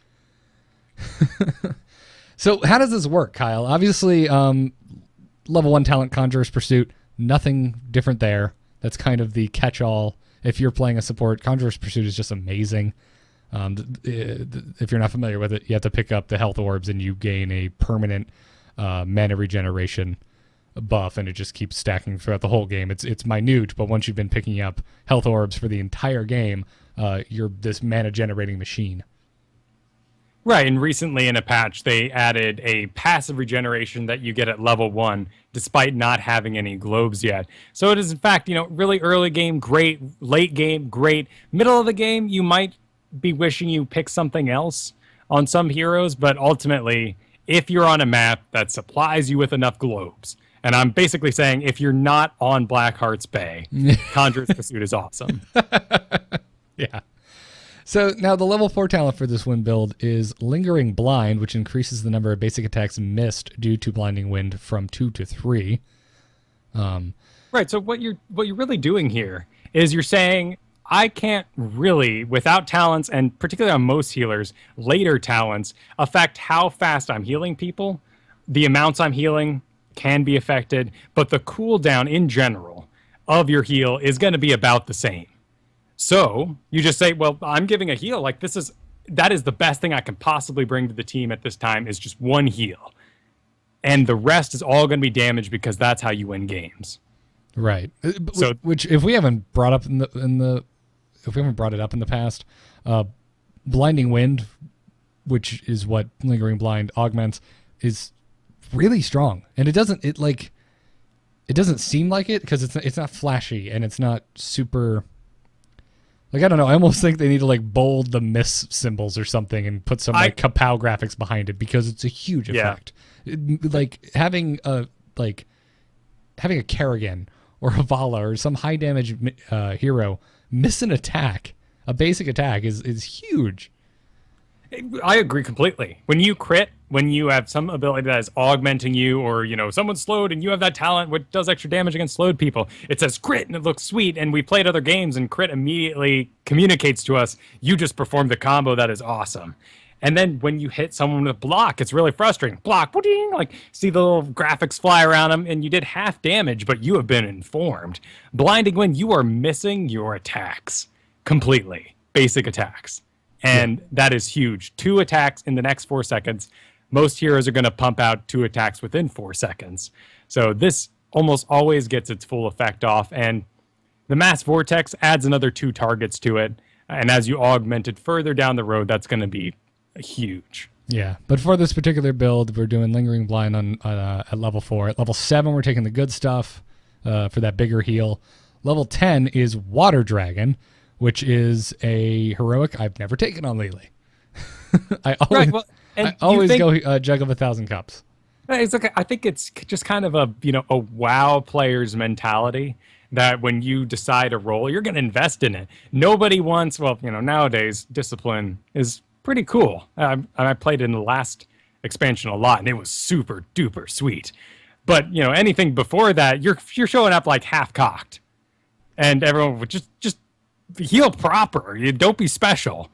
So how does this work, Kyle? Obviously, level 1 talent, Conjurer's Pursuit. Nothing different there. That's kind of the catch-all. If you're playing a support, Conjurer's Pursuit is just amazing. If you're not familiar with it, you have to pick up the health orbs and you gain a permanent mana regeneration buff, and it just keeps stacking throughout the whole game. It's minute, but once you've been picking up health orbs for the entire game, you're this mana generating machine. Right, and recently in a patch, they added a passive regeneration that you get at level 1, despite not having any globes yet. So it is, in fact, really early game, great. Late game, great. Middle of the game, you might be wishing you picked something else on some heroes, but ultimately, if you're on a map that supplies you with enough globes, and I'm basically saying if you're not on Blackheart's Bay, Conjurer's Pursuit is awesome. Yeah. So now the level 4 talent for this wind build is Lingering Blind, which increases the number of basic attacks missed due to blinding wind from 2 to 3. Right. So what you're really doing here is you're saying I can't really, without talents, and particularly on most healers, later talents affect how fast I'm healing people. The amounts I'm healing can be affected, but the cooldown in general of your heal is going to be about the same. So you just say, well, I'm giving a heal. Like that is the best thing I can possibly bring to the team at this time is just one heal. And the rest is all going to be damage because that's how you win games. Right. So, which if we haven't brought up in the if we haven't brought it up in the past, blinding wind, which is what Lingering Blind augments, is really strong. And it doesn't seem like it because it's not flashy and it's not super. Like, I don't know. I almost think they need to bold the miss symbols or something and put some kapow graphics behind it because it's a huge effect. Having a Kerrigan or a Vala or some high damage hero miss an attack, a basic attack is huge. I agree completely. When you crit, when you have some ability that is augmenting you, or someone's slowed and you have that talent which does extra damage against slowed people, it says crit and it looks sweet, and we played other games and crit immediately communicates to us you just performed the combo that is awesome. And then when you hit someone with block, it's really frustrating. Block, see the little graphics fly around them, and you did half damage, but you have been informed. Blinding when you are missing your attacks completely, basic attacks. And that is huge. 2 attacks in the next 4 seconds. Most heroes are going to pump out 2 attacks within 4 seconds. So this almost always gets its full effect off. And the Mass Vortex adds another 2 targets to it. And as you augment it further down the road, that's going to be huge. Yeah, but for this particular build, we're doing Lingering Blind at level 4. At level 7, we're taking the good stuff for that bigger heal. Level 10 is Water Dragon, which is a heroic I've never taken on Lili. I always go Jug of 1,000 Cups. It's okay. I think it's just kind of a WoW player's mentality that when you decide a role, you're going to invest in it. Nobody wants, nowadays, discipline is pretty cool. I played it in the last expansion a lot, and it was super duper sweet. But, anything before that, you're showing up like half cocked. And everyone would just heal proper. You don't be special.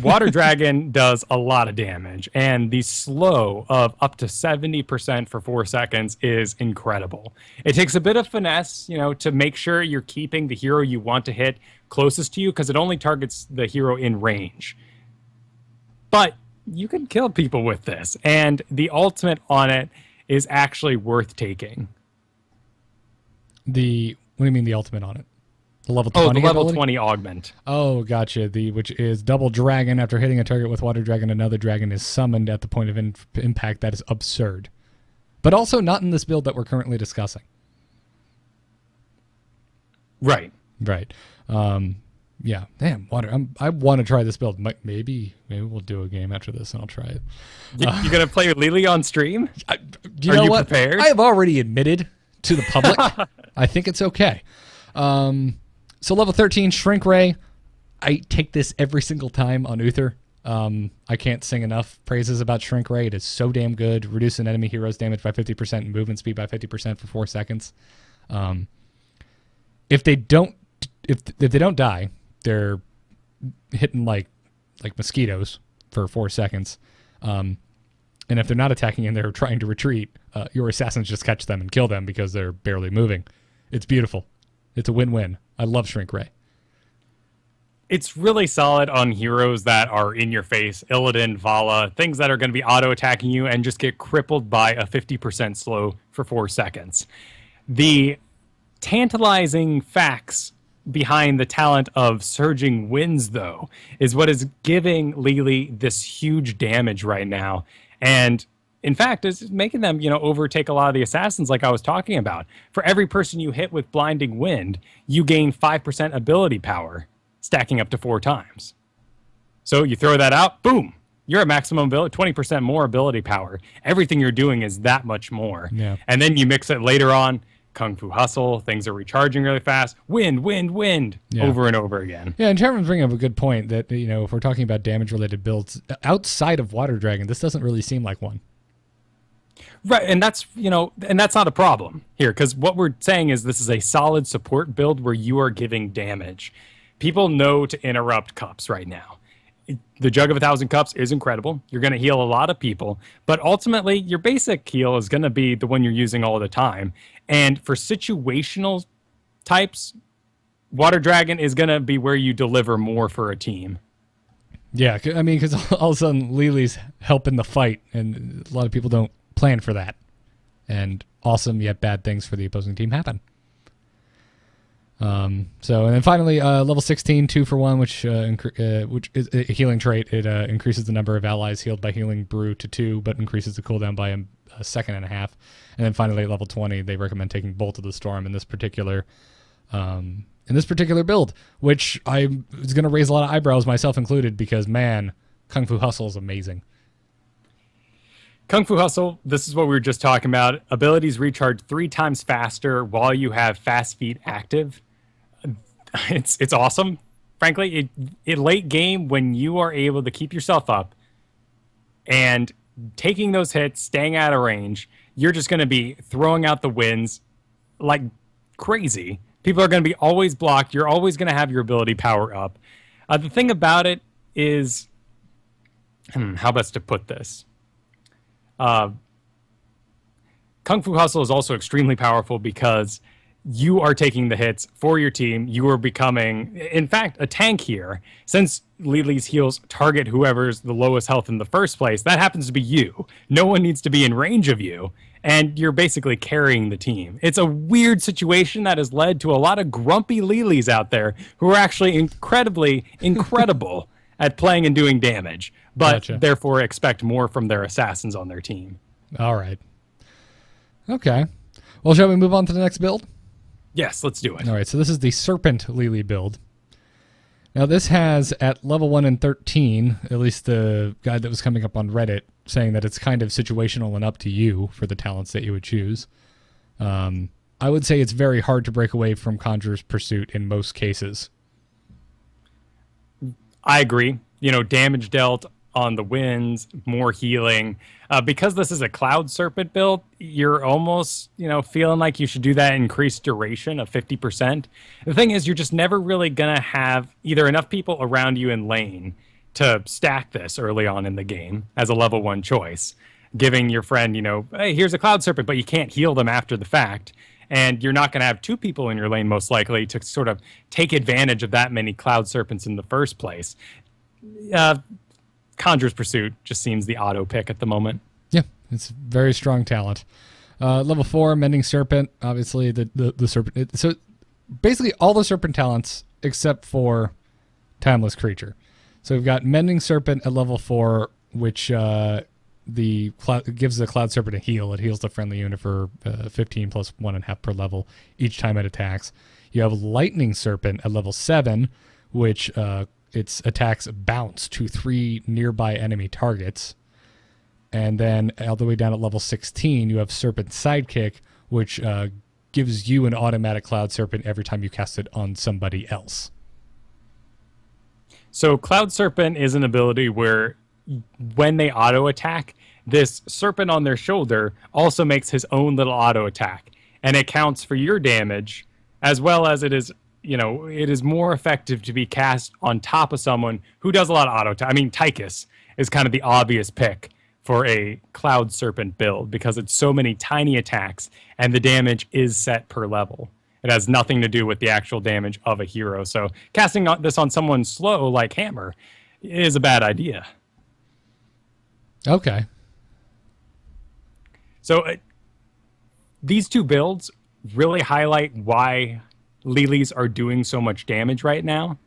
Water Dragon does a lot of damage, and the slow of up to 70% for 4 seconds is incredible. It takes a bit of finesse, to make sure you're keeping the hero you want to hit closest to you, because it only targets the hero in range. But you can kill people with this, and the ultimate on it is actually worth taking. What do you mean the ultimate on it? The level 20 the level ability? 20 augment. Oh, gotcha. Which is double dragon. After hitting a target with Water Dragon, another dragon is summoned at the point of impact. That is absurd. But also not in this build that we're currently discussing. Right. Yeah. Damn, Water. I want to try this build. Maybe we'll do a game after this and I'll try it. You going to play with Lili on stream? Are you prepared? I have already admitted to the public. I think it's okay. So level 13, Shrink Ray. I take this every single time on Uther. I can't sing enough praises about Shrink Ray. It is so damn good. Reduce an enemy hero's damage by 50% and movement speed by 50% for 4 seconds. If they don't die, they're hitting like mosquitoes for 4 seconds. And if they're not attacking and they're trying to retreat, your assassins just catch them and kill them because they're barely moving. It's beautiful. It's a win-win. I love Shrink Ray. It's really solid on heroes that are in your face, Illidan, Vala, things that are going to be auto-attacking you and just get crippled by a 50% slow for 4 seconds. The tantalizing facts behind the talent of Surging Winds, though, is what is giving Lili this huge damage right now. And in fact, is making them, overtake a lot of the assassins like I was talking about. For every person you hit with Blinding Wind, you gain 5% ability power, stacking up to 4 times. So you throw that out, boom, you're at maximum ability, 20% more ability power. Everything you're doing is that much more. Yeah. And then you mix it later on, Kung Fu Hustle, things are recharging really fast, wind, over and over again. Yeah, and Chairman's bringing up a good point that, if we're talking about damage-related builds, outside of Water Dragon, this doesn't really seem like one. Right, and that's not a problem here, because what we're saying is this is a solid support build where you are giving damage. People know to interrupt cups right now. The Jug of 1,000 Cups is incredible. You're going to heal a lot of people, but ultimately your basic heal is going to be the one you're using all the time. And for situational types, Water Dragon is going to be where you deliver more for a team. Yeah, I mean, because all of a sudden Lili's helping the fight, and a lot of people don't plan for that. And awesome yet bad things for the opposing team happen. And then finally, level 16, 2 for 1, which is a healing trait. It increases the number of allies healed by healing brew to 2, but increases the cooldown by a second and a half. And then finally, at level 20, they recommend taking Bolt of the Storm in this particular build, which I was going to raise a lot of eyebrows, myself included, because man, Kung Fu Hustle is amazing. Kung Fu Hustle, this is what we were just talking about. Abilities recharge 3 times faster while you have Fast Feet active. It's awesome. Frankly, in late game, when you are able to keep yourself up and taking those hits, staying out of range, you're just going to be throwing out the winds like crazy. People are going to be always blocked. You're always going to have your ability power up. The thing about it is, how best to put this? Kung Fu Hustle is also extremely powerful because you are taking the hits for your team. You are becoming, in fact, a tank here. Since Lili's heals target whoever's the lowest health in the first place, that happens to be you. No one needs to be in range of you, and you're basically carrying the team. It's a weird situation that has led to a lot of grumpy Lilis out there who are actually incredible at playing and doing damage, but therefore expect more from their assassins on their team. All right. Okay. Well, shall we move on to the next build? Yes, let's do it. All right, so this is the Serpent Lili build. Now, this has, at level 1 and 13, at least the guide that was coming up on Reddit, saying that it's kind of situational and up to you for the talents that you would choose. I would say it's very hard to break away from Conjurer's Pursuit in most cases. I agree. Damage dealt on the winds, more healing. Because this is a Cloud Serpent build, you're almost, feeling like you should do that increased duration of 50%. The thing is, you're just never really going to have either enough people around you in lane to stack this early on in the game as a level 1 choice, giving your friend, hey, here's a Cloud Serpent, but you can't heal them after the fact. And you're not going to have 2 people in your lane, most likely, to sort of take advantage of that many Cloud Serpents in the first place. Conjurer's Pursuit just seems the auto pick at the moment. Yeah, it's very strong talent. Level 4, Mending Serpent, obviously the Serpent. So basically all the Serpent talents except for Timeless Creature. So we've got Mending Serpent at level 4, which gives the Cloud Serpent a heal. It heals the friendly unit for 15 plus 1.5 per level each time it attacks. You have Lightning Serpent at level 7, which its attacks bounce to 3 nearby enemy targets. And then all the way down at level 16, you have Serpent Sidekick, which gives you an automatic Cloud Serpent every time you cast it on somebody else. So Cloud Serpent is an ability where when they auto attack, this serpent on their shoulder also makes his own little auto attack, and it counts for your damage, as well as it is, it is more effective to be cast on top of someone who does a lot of auto attack. I mean, Tychus is kind of the obvious pick for a Cloud Serpent build because it's so many tiny attacks and the damage is set per level. It has nothing to do with the actual damage of a hero. So casting this on someone slow like Hammer is a bad idea. Okay. So these two builds really highlight why Lilies are doing so much damage right now.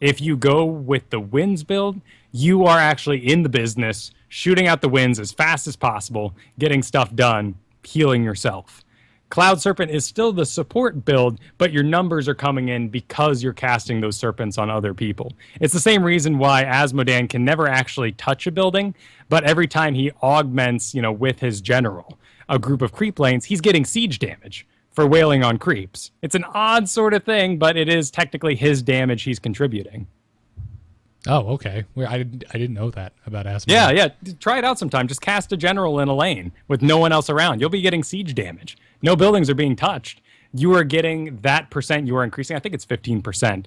If you go with the Winds build, you are actually in the business, shooting out the winds as fast as possible, getting stuff done, healing yourself. Cloud Serpent is still the support build, but your numbers are coming in because you're casting those serpents on other people. It's the same reason why Asmodan can never actually touch a building, but every time he augments, with his general, a group of creep lanes, he's getting siege damage for wailing on creeps. It's an odd sort of thing, but it is technically his damage he's contributing. Oh, okay. Well, I didn't know that about Asmodan. Yeah. Try it out sometime. Just cast a general in a lane with no one else around. You'll be getting siege damage. No buildings are being touched. You are getting that percent you are increasing. I think it's 15%.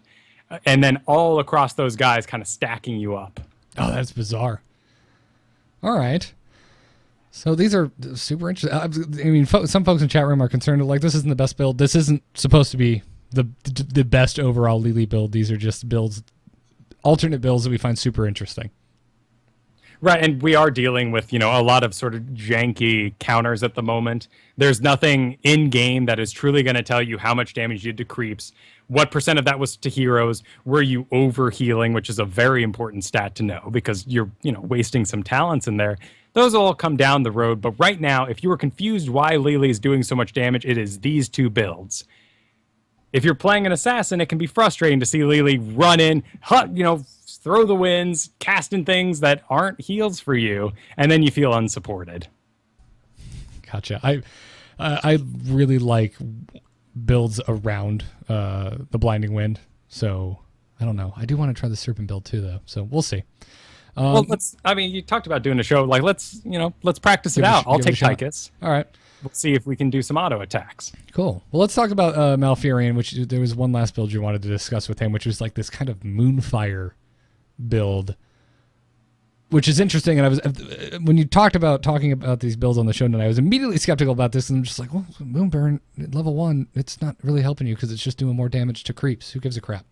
And then all across those guys kind of stacking you up. Oh, that's bizarre. All right. So these are super interesting. I mean, some folks in chat room are concerned like this isn't the best build. This isn't supposed to be the best overall Lili build. These are just builds, alternate builds that we find super interesting. Right, and we are dealing with, a lot of sort of janky counters at the moment. There's nothing in-game that is truly going to tell you how much damage you did to creeps, what percent of that was to heroes, were you over-healing, which is a very important stat to know because you're, wasting some talents in there. Those will all come down the road, but right now, if you were confused why Lili is doing so much damage, it is these two builds. If you're playing an assassin, it can be frustrating to see Lili run in, throw the winds, casting things that aren't heals for you, and then you feel unsupported. Gotcha. I really like builds around the Blinding Wind, so I don't know. I do want to try the Serpent build too, though, so we'll see. Well, you talked about doing a show. Like, let's practice it out. I'll take Tychus. All right. We'll see if we can do some auto attacks. Cool. Well, let's talk about Malfurion, which there was one last build you wanted to discuss with him, which was like this kind of Moonfire build, which is interesting. And I was when you talking about these builds on the show tonight, I was immediately skeptical about this, and I'm just like, well, Moonburn level 1, it's not really helping you because it's just doing more damage to creeps. Who gives a crap?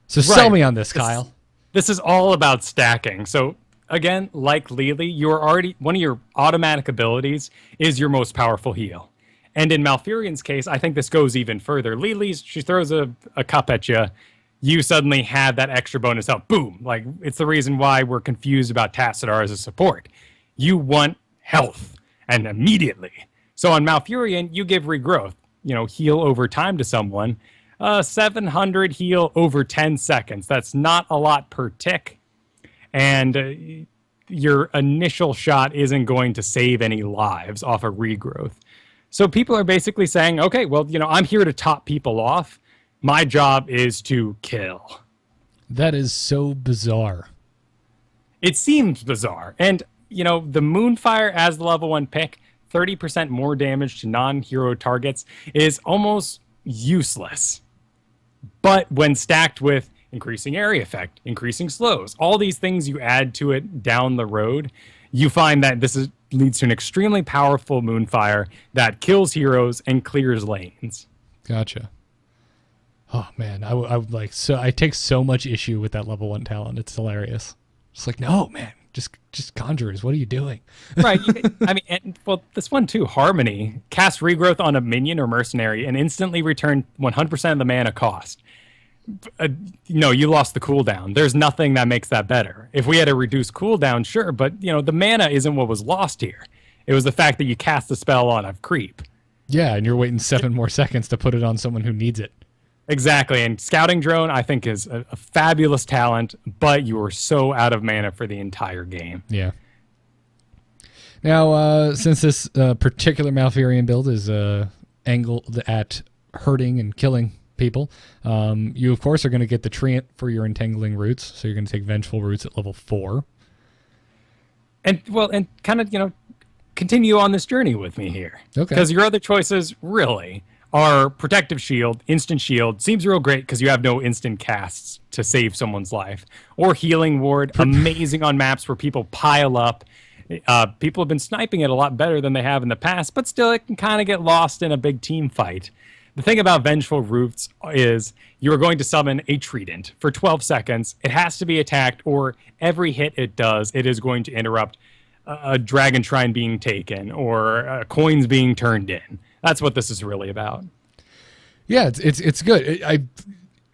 So sell me on this, Kyle. This is all about stacking. So again, like Lili, you're already one of your automatic abilities is your most powerful heal. And in Malfurion's case, I think this goes even further. Lili's, she throws a cup at you. You suddenly have that extra bonus health. Boom. Like, it's the reason why we're confused about Tassadar as a support. You want health, and immediately. So on Malfurion, you give regrowth. Heal over time to someone. 700 heal over 10 seconds. That's not a lot per tick. And your initial shot isn't going to save any lives off of regrowth. So people are basically saying, okay, well, I'm here to top people off. My job is to kill. That is so bizarre. It seems bizarre. And, the Moonfire as the level 1 pick, 30% more damage to non-hero targets is almost useless. But when stacked with increasing area effect, increasing slows, all these things you add to it down the road, you find that leads to an extremely powerful Moonfire that kills heroes and clears lanes. Gotcha. Oh man, I would like I take so much issue with that level 1 talent. It's hilarious. It's like, no man, just conjurers. What are you doing? Right. This one too, Harmony, cast regrowth on a minion or mercenary and instantly return 100% of the mana cost. You lost the cooldown. There's nothing that makes that better. If we had a reduced cooldown, sure, but the mana isn't what was lost here. It was the fact that you cast the spell on a creep. Yeah, and you're waiting 7 more seconds to put it on someone who needs it. Exactly, and Scouting Drone, I think, is a fabulous talent, but you are so out of mana for the entire game. Yeah. Now, since this particular Malfurion build is angled at hurting and killing people. You, of course, are going to get the Treant for your Entangling Roots, so you're going to take Vengeful Roots at level 4. And kind of, continue on this journey with me here. Okay. Because your other choices really are Protective Shield, Instant Shield, seems real great because you have no instant casts to save someone's life. Or Healing Ward, amazing on maps where people pile up. People have been sniping it a lot better than they have in the past, but still it can kind of get lost in a big team fight. The thing about Vengeful Roots is you're going to summon a Trident for 12 seconds. It has to be attacked, or every hit it does, it is going to interrupt a Dragon Shrine being taken or coins being turned in. That's what this is really about. Yeah, it's good.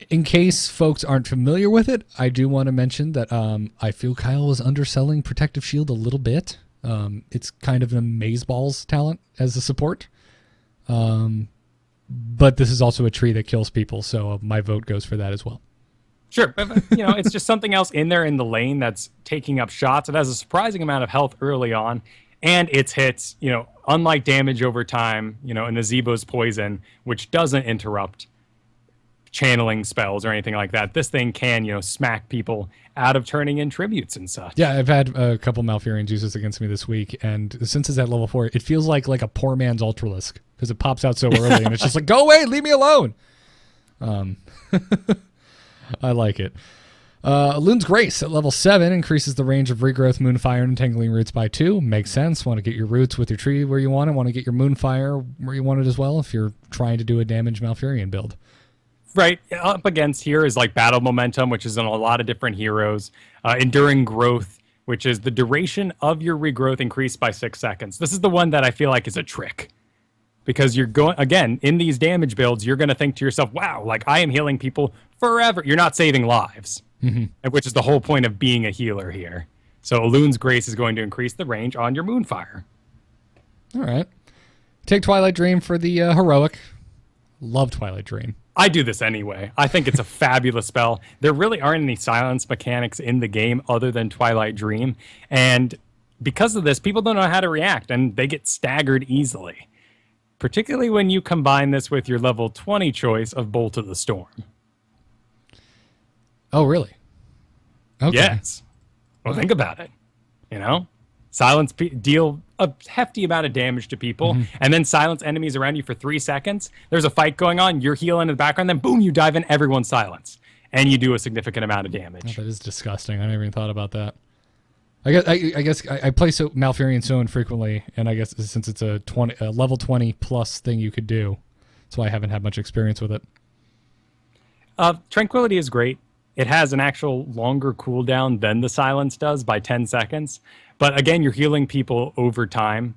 In case folks aren't familiar with it, I do want to mention that I feel Kyle was underselling Protective Shield a little bit. It's kind of an amazeballs talent as a support. But this is also a tree that kills people, so my vote goes for that as well. Sure, but, it's just something else in there in the lane that's taking up shots. It has a surprising amount of health early on, and its hits, unlike damage over time, and the Zebo's poison, which doesn't interrupt channeling spells or anything like that. This thing can, smack people out of turning in tributes and such. Yeah, I've had a couple Malfurion use this against me this week, and since it's at level 4, it feels like a poor man's Ultralisk, because it pops out so early, and it's just like, go away, leave me alone. I like it. Loon's Grace at level 7 increases the range of Regrowth, Moonfire, and Entangling Roots by 2. Makes sense. Want to get your roots with your tree where you want it. Want to get your Moonfire where you want it as well if you're trying to do a damage Malfurion build. Right. Up against here is Battle Momentum, which is on a lot of different heroes. Enduring Growth, which is the duration of your regrowth increased by 6 seconds. This is the one that I feel like is a trick. Because you're going, again, in these damage builds, you're going to think to yourself, wow, I am healing people forever. You're not saving lives, which is the whole point of being a healer here. So Loon's Grace is going to increase the range on your Moonfire. All right. Take Twilight Dream for the heroic. Love Twilight Dream. I do this anyway. I think it's a fabulous spell. There really aren't any silence mechanics in the game other than Twilight Dream. And because of this, people don't know how to react, and they get staggered easily. Particularly when you combine this with your level 20 choice of Bolt of the Storm. Oh, really? Okay. Yes. Well, think about it. Silence deal a hefty amount of damage to people, and then silence enemies around you for 3 seconds. There's a fight going on, you're healing in the background, then boom, you dive in, everyone's silenced. And you do a significant amount of damage. Oh, that is disgusting. I never even thought about that. I guess I play Malfurion so infrequently, and I guess since it's a level 20 plus thing you could do, that's why I haven't had much experience with it. Tranquility is great. It has an actual longer cooldown than the silence does by 10 seconds. But again, you're healing people over time.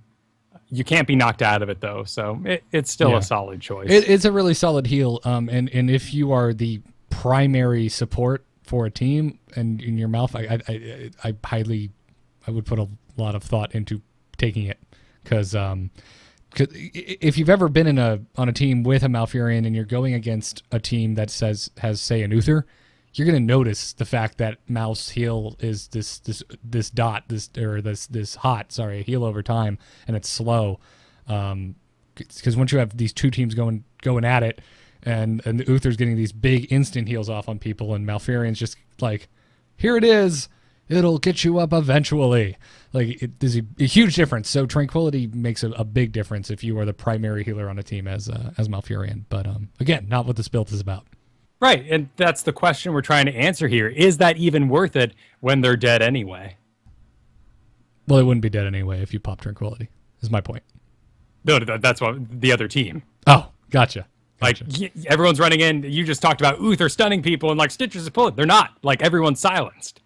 You can't be knocked out of it, though, so it's still a solid choice. It's a really solid heal, and if you are the primary support for a team and in your mouth, I would put a lot of thought into taking it, because if you've ever been on a team with a Malfurion and you're going against a team that has say an Uther, you're going to notice the fact that Mal's heal is this heal over time, and it's slow, because once you have these two teams going at it, and the Uther's getting these big instant heals off on people, and Malfurion's just like, here it is, it'll get you up eventually. There's a huge difference. So Tranquility makes a big difference if you are the primary healer on a team as Malfurion. But again, not what this build is about. Right, and that's the question we're trying to answer here. Is that even worth it when they're dead anyway? Well, it wouldn't be dead anyway if you pop Tranquility, is my point. No, that's what the other team. Oh, gotcha. Everyone's running in. You just talked about Uther stunning people, and Stitches is pulling. They're not. Everyone's silenced.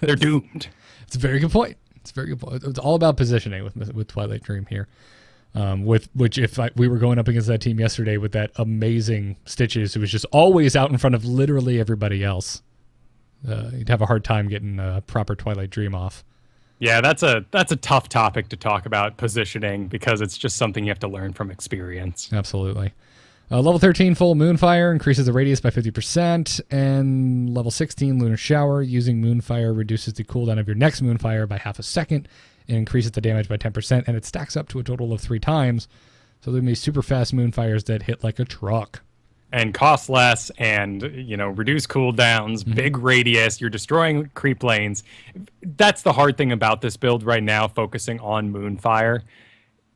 They're doomed. It's a very good point. It's all about positioning with Twilight Dream here. We were going up against that team yesterday with that amazing Stitches, who was just always out in front of literally everybody else. You'd have a hard time getting a proper Twilight Dream off. Yeah, that's a tough topic to talk about, positioning, because it's just something you have to learn from experience. Absolutely. Level 13, Full Moonfire, increases the radius by 50%, and level 16, Lunar Shower, using Moonfire reduces the cooldown of your next Moonfire by half a second, and increases the damage by 10%, and it stacks up to a total of 3 times, so there may be super fast Moonfires that hit like a truck. and cost less and, reduce cooldowns, big radius, you're destroying creep lanes. That's the hard thing about this build right now, focusing on Moonfire,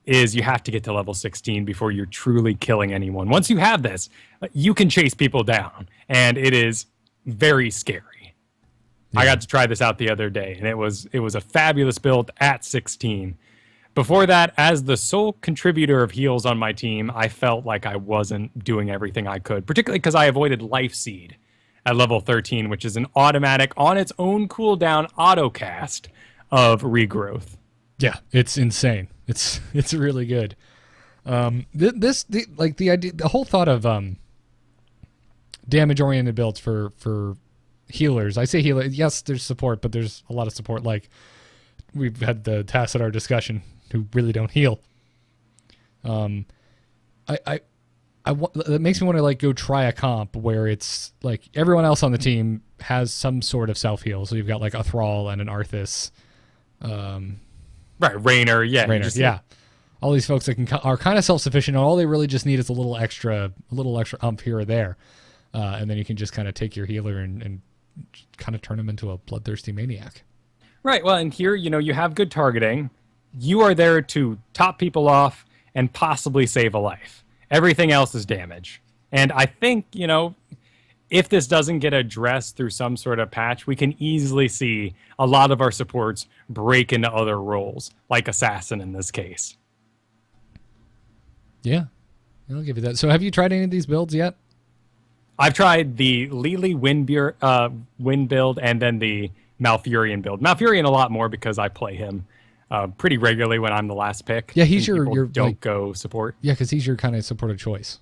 is you have to get to level 16 before you're truly killing anyone. Once you have this, you can chase people down, and it is very scary. I got to try this out the other day, and it was a fabulous build at 16. Before that, as the sole contributor of heals on my team, I felt like I wasn't doing everything I could, particularly because I avoided Life Seed at level 13, which is an automatic, on its own cooldown, auto-cast of regrowth. Yeah, it's insane. It's really good. The whole thought of damage-oriented builds for healers. I say healer. Yes, there's support, but there's a lot of support. Like we've had the Tassadar discussion, who really don't heal. That makes me want to like go try a comp where it's like everyone else on the team has some sort of self heal. So you've got like a Thrall and an Arthas. Right, Raynor, yeah. Raynor, yeah. All these folks that are kind of self sufficient, and all they really just need is a little extra umph here or there, and then you can just kind of take your healer and kind of turn him into a bloodthirsty maniac. Right. Well, and here, you have good targeting. You are there to top people off and possibly save a life. Everything else is damage. And I think, if this doesn't get addressed through some sort of patch, we can easily see a lot of our supports break into other roles, like Assassin in this case. Yeah, I'll give you that. So have you tried any of these builds yet? I've tried the Lili Wind build and then the Malfurion build. Malfurion a lot more because I play him pretty regularly when I'm the last pick. Yeah, he's your don't go support. Yeah, because he's your kind of supported choice.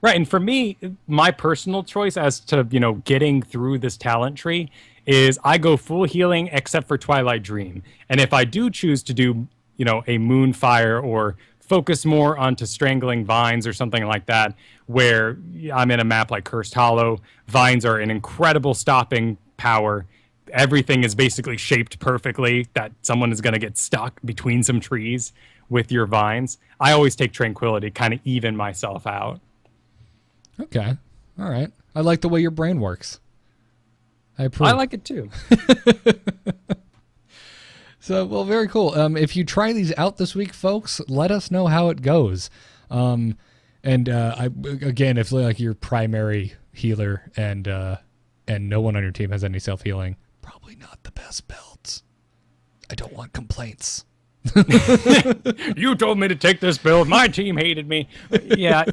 Right, and for me, my personal choice as to getting through this talent tree is I go full healing except for Twilight Dream, and if I do choose to do a Moonfire or focus more onto Strangling Vines or something like that, where I'm in a map like Cursed Hollow, vines are an incredible stopping power. Everything is basically shaped perfectly that someone is going to get stuck between some trees with your vines. I always take Tranquility, kind of even myself out. Okay. All right. I like the way your brain works. I approve. I like it too. So, well, very cool. If you try these out this week, folks, let us know how it goes. If like your primary healer and no one on your team has any self-healing, probably not the best builds. I don't want complaints. You told me to take this build. My team hated me. Yeah,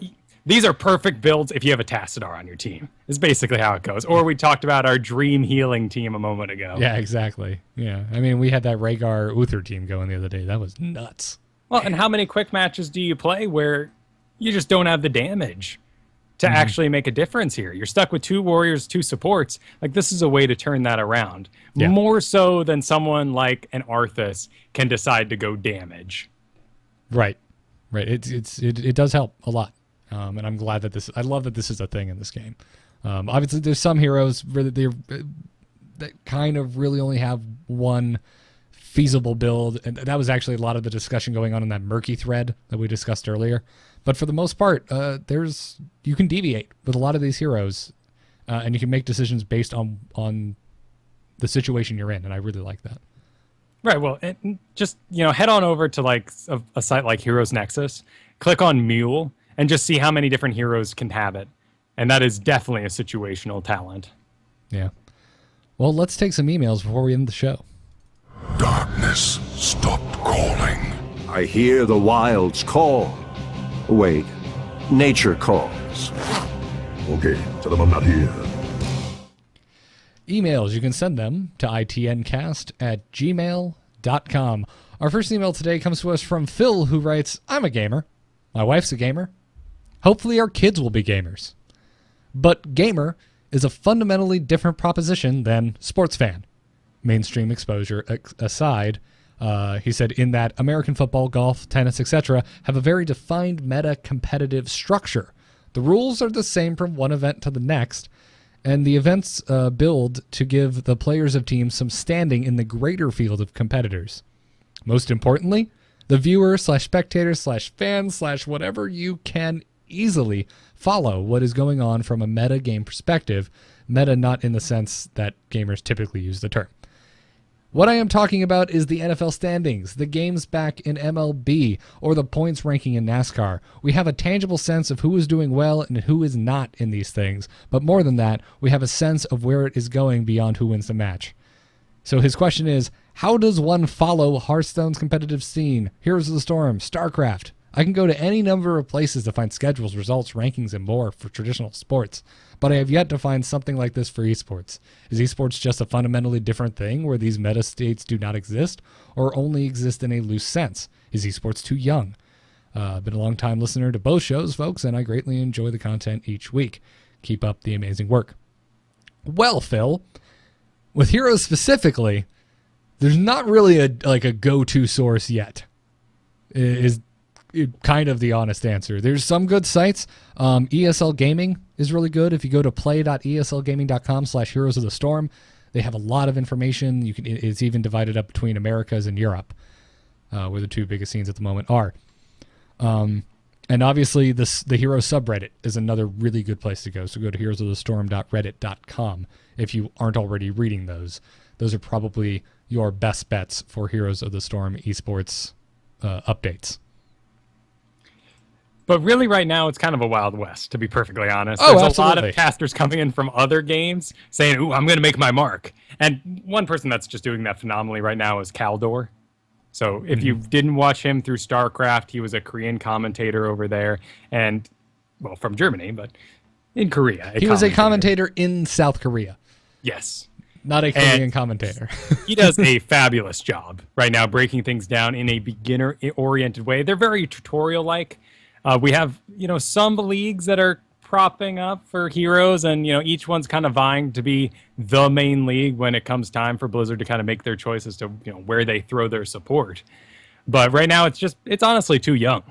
these are perfect builds if you have a Tassadar on your team. Is basically how it goes. Or we talked about our dream healing team a moment ago. Yeah, exactly. Yeah, I mean, we had that Rhaegar Uther team going the other day. That was nuts. Well, and how many quick matches do you play where you just don't have the damage to actually make a difference here? You're stuck with 2 warriors, 2 supports. Like, this is a way to turn that around. Yeah. More so than someone like an Arthas can decide to go damage. Right. It does help a lot. And I'm glad that I love that this is a thing in this game. Obviously, there's some heroes that kind of really only have one feasible build, and that was actually a lot of the discussion going on in that Murky thread that we discussed earlier. But for the most part, you can deviate with a lot of these heroes, and you can make decisions based on the situation you're in, and I really like that. Right. Well, just head on over to like a site like Heroes Nexus, click on Mule, and just see how many different heroes can have it, and that is definitely a situational talent. Yeah. Well, let's take some emails before we end the show. Darkness stopped calling. I hear the wilds call. Wait, nature calls. Okay, tell them I'm not here. Emails, you can send them to itncast@gmail.com. Our first email today comes to us from Phil, who writes, I'm a gamer. My wife's a gamer. Hopefully our kids will be gamers. But gamer is a fundamentally different proposition than sports fan. Mainstream exposure aside, he said, in that American football, golf, tennis, etc. have a very defined meta-competitive structure. The rules are the same from one event to the next, and the events build to give the players of teams some standing in the greater field of competitors. Most importantly, the viewer /spectator /fan / whatever you can easily follow what is going on from a meta game perspective. Meta not in the sense that gamers typically use the term. What I am talking about is the NFL standings, the games back in MLB, or the points ranking in NASCAR. We have a tangible sense of who is doing well and who is not in these things. But more than that, we have a sense of where it is going beyond who wins the match. So his question is, how does one follow Hearthstone's competitive scene, Heroes of the Storm, StarCraft? I can go to any number of places to find schedules, results, rankings, and more for traditional sports, but I have yet to find something like this for esports. Is esports just a fundamentally different thing where these meta states do not exist, or only exist in a loose sense? Is esports too young? I've been a long time listener to both shows, folks, and I greatly enjoy the content each week. Keep up the amazing work. Well, Phil, with Heroes specifically, there's not really a go-to source yet. Is kind of the honest answer. There's some good sites. ESL Gaming is really good. If you go to play.eslgaming.com/Heroes of the Storm, they have a lot of information. It's even divided up between Americas and Europe, where the two biggest scenes at the moment are. And obviously, the Heroes subreddit is another really good place to go. So go to heroesofthestorm.reddit.com if you aren't already reading those. Those are probably your best bets for Heroes of the Storm esports updates. But really, right now, it's kind of a Wild West, to be perfectly honest. Oh, There's absolutely. a lot of casters coming in from other games saying, ooh, I'm going to make my mark. And one person that's just doing that phenomenally right now is Kaldor. So if you didn't watch him through StarCraft, he was a Korean commentator over there. And, well, from Germany, but in Korea. He was a commentator in South Korea. Yes. Not a Korean commentator. He does a fabulous job right now breaking things down in a beginner-oriented way. They're very tutorial-like. We have, some leagues that are propping up for Heroes, and, each one's kind of vying to be the main league when it comes time for Blizzard to kind of make their choices to, where they throw their support. But right now, it's honestly too young.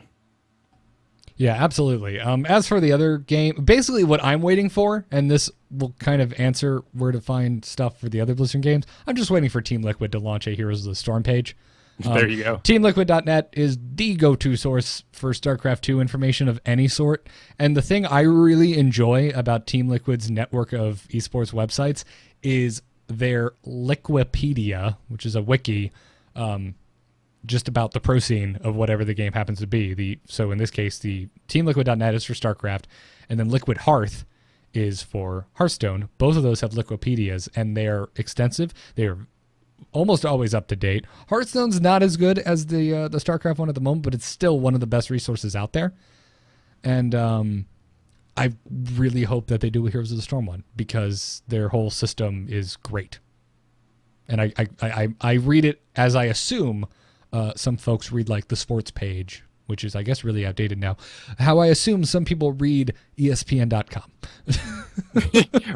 Yeah, absolutely. As for the other game, basically what I'm waiting for, and this will kind of answer where to find stuff for the other Blizzard games, I'm just waiting for Team Liquid to launch a Heroes of the Storm page. There you go. TeamLiquid.net is the go-to source for StarCraft 2 information of any sort. And the thing I really enjoy about Team Liquid's network of esports websites is their Liquipedia, which is a wiki just about the pro scene of whatever the game happens to be. So in this case, the TeamLiquid.net is for StarCraft, and then Liquid Hearth is for Hearthstone. Both of those have Liquipedias, and they're extensive. They're almost always up to date. Hearthstone's not as good as the StarCraft one at the moment, but it's still one of the best resources out there. And I really hope that they do a Heroes of the Storm one, because their whole system is great. And I read it as I assume some folks read like the sports page, which is, I guess, really outdated now. How I assume some people read ESPN.com.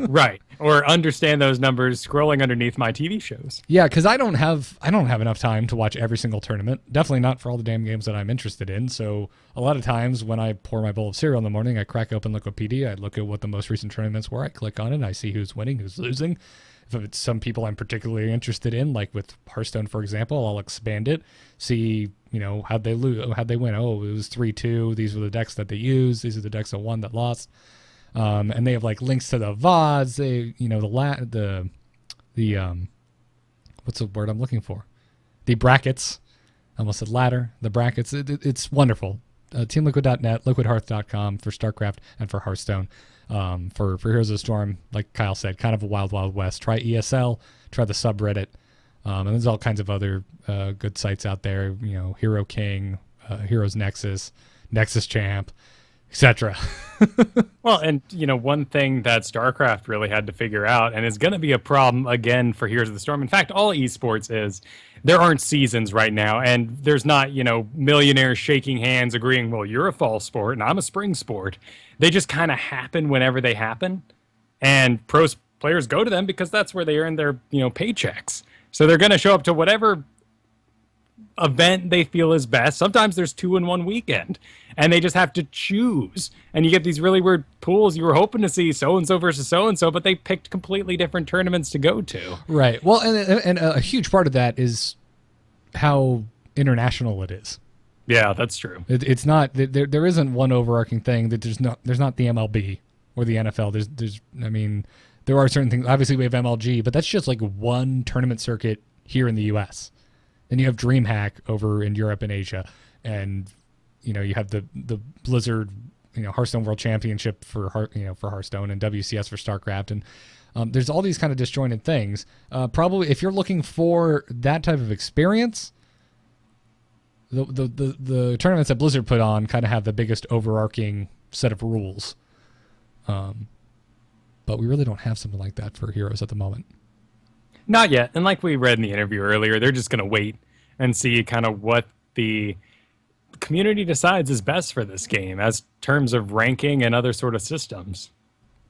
Right. Or understand those numbers scrolling underneath my TV shows. Yeah, because I don't have enough time to watch every single tournament. Definitely not for all the damn games that I'm interested in. So a lot of times when I pour my bowl of cereal in the morning, I crack open Wikipedia. I look at what the most recent tournaments were. I click on it. And I see who's winning, who's losing. If it's some people I'm particularly interested in, like with Hearthstone, for example, I'll expand it, see, how'd they lose, how'd they win? Oh, it was 3-2. These were the decks that they used. These are the decks that won, that lost. And they have like links to the VODs. They, what's the word I'm looking for? The brackets. I almost said ladder. The brackets. It's wonderful. TeamLiquid.net, LiquidHearth.com for StarCraft and for Hearthstone. For Heroes of the Storm, like Kyle said, kind of a wild, wild west. Try ESL, try the subreddit, and there's all kinds of other good sites out there. Hero King, Heroes Nexus, Nexus Champ, etc. Well, and one thing that StarCraft really had to figure out, and is going to be a problem again for Heroes of the Storm. In fact, all esports is there aren't seasons right now, and there's not millionaires shaking hands agreeing, well, you're a fall sport and I'm a spring sport. They just kind of happen whenever they happen, and players go to them because that's where they earn their paychecks. So they're going to show up to whatever event they feel is best. Sometimes there's 2 in one weekend, and they just have to choose. And you get these really weird pools. You were hoping to see so-and-so versus so-and-so, but they picked completely different tournaments to go to. Right. Well, and a huge part of that is how international it is. Yeah, that's true. It's not there isn't one overarching thing that there's not the MLB or the NFL. There's I mean, there are certain things. Obviously, we have MLG, but that's just like one tournament circuit here in the U.S. Then you have DreamHack over in Europe and Asia, and you have the Blizzard Hearthstone World Championship for Hearthstone, and WCS for StarCraft, and there's all these kind of disjointed things. Probably if you're looking for that type of experience, the tournaments that Blizzard put on kind of have the biggest overarching set of rules. But we really don't have something like that for Heroes at the moment. Not yet. And like we read in the interview earlier, they're just going to wait and see kind of what the community decides is best for this game as terms of ranking and other sort of systems.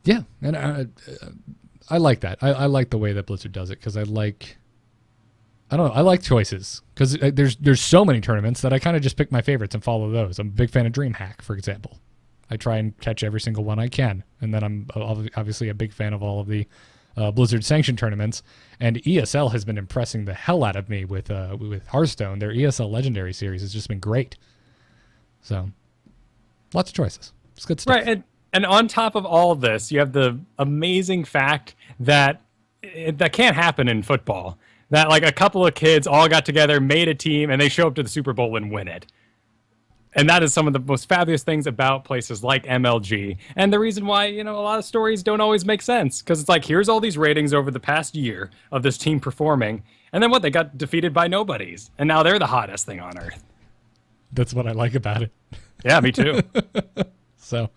Yeah, and I like that. I like the way that Blizzard does it because I like choices because there's so many tournaments that I kind of just pick my favorites and follow those. I'm a big fan of DreamHack, for example. I try and catch every single one I can, and then I'm obviously a big fan of all of the Blizzard sanctioned tournaments, and ESL has been impressing the hell out of me with Hearthstone. Their ESL Legendary Series has just been great. So, lots of choices. It's good stuff. Right, and on top of all of this, you have the amazing fact that that can't happen in football. That like a couple of kids all got together, made a team, and they show up to the Super Bowl and win it. And that is some of the most fabulous things about places like MLG. And the reason why, a lot of stories don't always make sense. Because it's like, here's all these ratings over the past year of this team performing. And then what? They got defeated by nobodies. And now they're the hottest thing on earth. That's what I like about it. Yeah, me too. So,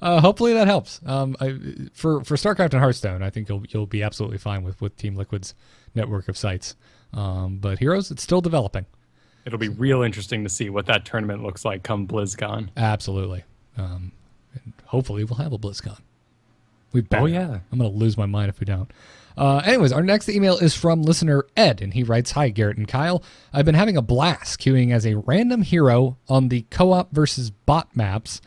hopefully that helps. For StarCraft and Hearthstone, I think you'll be absolutely fine with Team Liquid's network of sites. But Heroes, it's still developing. It'll be real interesting to see what that tournament looks like come BlizzCon. Absolutely. And hopefully we'll have a BlizzCon. We better. Oh, yeah. I'm going to lose my mind if we don't. Anyways, our next email is from listener Ed, and he writes, "Hi, Garrett and Kyle. I've been having a blast queuing as a random hero on the co-op versus bot maps.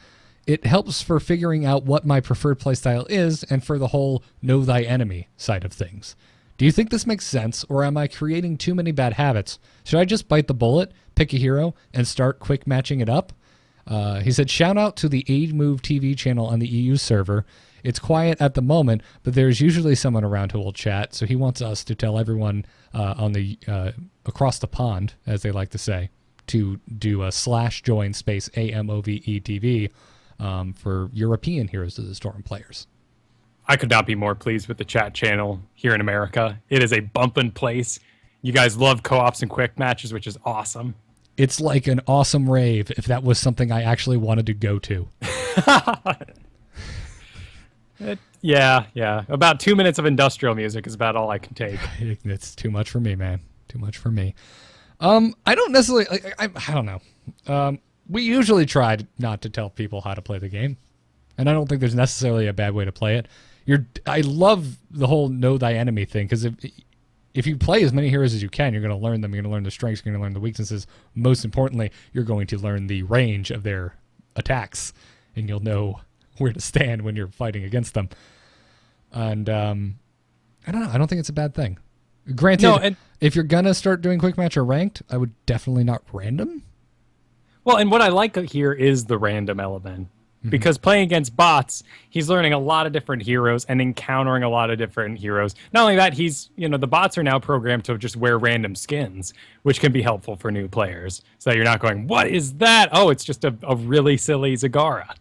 It helps for figuring out what my preferred playstyle is and for the whole know thy enemy side of things. Do you think this makes sense, or am I creating too many bad habits? Should I just bite the bullet, pick a hero, and start quick matching it up?" He said, "Shout out to the Age Move TV channel on the EU server. It's quiet at the moment, but there's usually someone around who will chat, so he wants us to tell everyone on the across the pond, as they like to say, to do a /join space AMOVETV for European Heroes of the Storm players." I could not be more pleased with the chat channel here in America. It is a bumpin' place. You guys love co-ops and quick matches, which is awesome. It's like an awesome rave if that was something I actually wanted to go to. Yeah. About 2 minutes of industrial music is about all I can take. It's too much for me, man. Too much for me. I don't necessarily... I don't know. We usually try not to tell people how to play the game. And I don't think there's necessarily a bad way to play it. I love the whole know thy enemy thing, because if you play as many heroes as you can, you're going to learn them. You're going to learn their strengths. You're going to learn the weaknesses. Most importantly, you're going to learn the range of their attacks, and you'll know where to stand when you're fighting against them. And I don't know. I don't think it's a bad thing. Granted, if you're going to start doing quick match or ranked, I would definitely not random. Well, and what I like here is the random element. Because playing against bots, he's learning a lot of different heroes and encountering a lot of different heroes. Not only that, the bots are now programmed to just wear random skins, which can be helpful for new players. So that you're not going, what is that? Oh, it's just a really silly Zagara.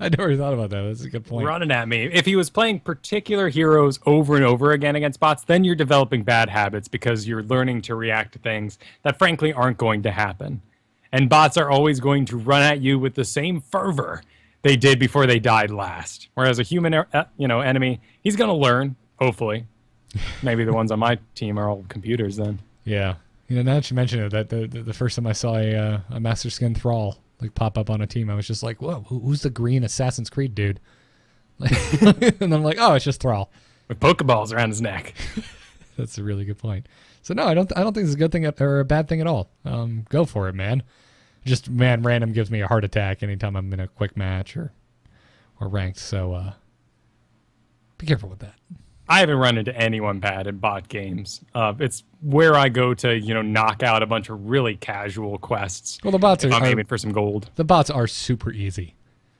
I never thought about that. That's a good point. Running at me. If he was playing particular heroes over and over again against bots, then you're developing bad habits because you're learning to react to things that frankly aren't going to happen. And bots are always going to run at you with the same fervor they did before they died last. Whereas a human, enemy, he's going to learn, hopefully. Maybe the ones on my team are all computers then. Yeah. Now that you mention it, that the first time I saw a Master Skin Thrall pop up on a team, I was just like, whoa, who's the green Assassin's Creed dude? And I'm like, oh, it's just Thrall. With Pokeballs around his neck. That's a really good point. So no, I don't think it's a good thing or a bad thing at all. Go for it, man. Just random gives me a heart attack anytime I'm in a quick match or ranked. So be careful with that. I haven't run into anyone bad in bot games. It's where I go to, knock out a bunch of really casual quests. Well, the bots if are I'm aiming for some gold. The bots are super easy.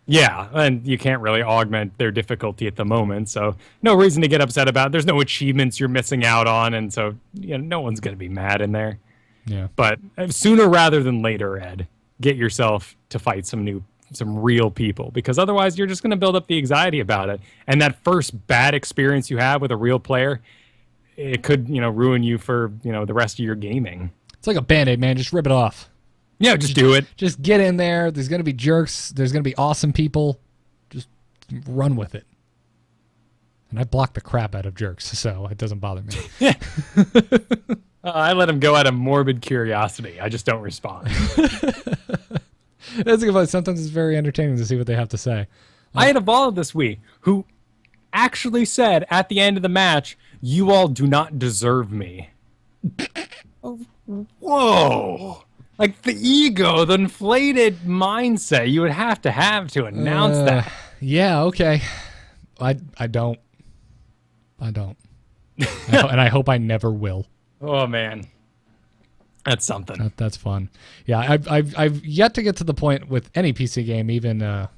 Yeah, and you can't really augment their difficulty at the moment, so no reason to get upset about it. There's no achievements you're missing out on, and so no one's going to be mad in there. Yeah. But sooner rather than later, Ed, get yourself to fight some real people, because otherwise you're just going to build up the anxiety about it. And that first bad experience you have with a real player, it could, ruin you for, the rest of your gaming. It's like a Band-Aid, man. Just rip it off. Yeah, just do it. Just get in there. There's going to be jerks. There's going to be awesome people. Just run with it. And I block the crap out of jerks, so it doesn't bother me. I let them go out of morbid curiosity. I just don't respond. That's a good point. Sometimes it's very entertaining to see what they have to say. I had a baller this week who actually said at the end of the match, "You all do not deserve me." Whoa. Like the ego, the inflated mindset you would have to announce that. Yeah, okay. I don't. And I hope I never will. Oh, man. That's something. That's fun. Yeah, I've yet to get to the point with any PC game, even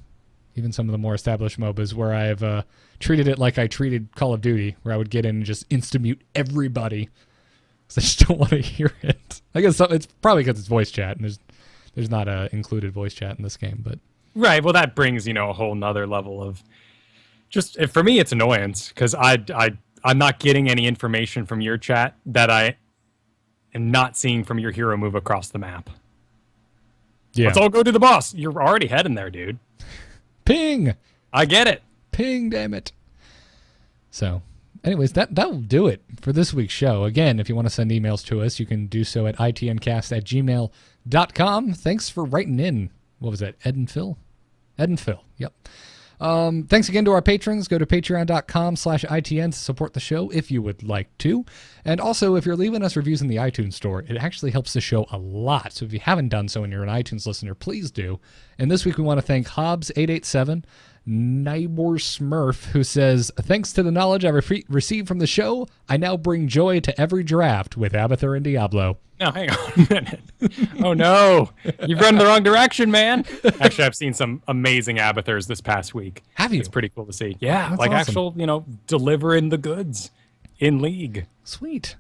some of the more established MOBAs, where I've treated it like I treated Call of Duty, where I would get in and just insta-mute everybody. I just don't want to hear it. I guess it's probably because it's voice chat, and there's not a included voice chat in this game. But right, well, that brings a whole nother level of just for me, it's annoyance because I'm not getting any information from your chat that I am not seeing from your hero move across the map. Yeah, let's all go to the boss. You're already heading there, dude. Ping. I get it. Ping, damn it. So. Anyways, that'll do it for this week's show. Again, if you want to send emails to us, you can do so at itncast@gmail.com. Thanks for writing in. What was that, Ed and Phil? Ed and Phil, yep. Thanks again to our patrons. Go to patreon.com/ITN to support the show if you would like to. And also, if you're leaving us reviews in the iTunes store, it actually helps the show a lot. So if you haven't done so and you're an iTunes listener, please do. And this week we want to thank Hobbs887, Nibor Smurf, who says, "Thanks to the knowledge I received from the show, I now bring joy to every draft with Abathur and Diablo." No, hang on a minute. Oh, no. You've run the wrong direction, man. Actually, I've seen some amazing Abathurs this past week. Have you? It's pretty cool to see. Yeah, That's like awesome. actual, delivering the goods in League. Sweet.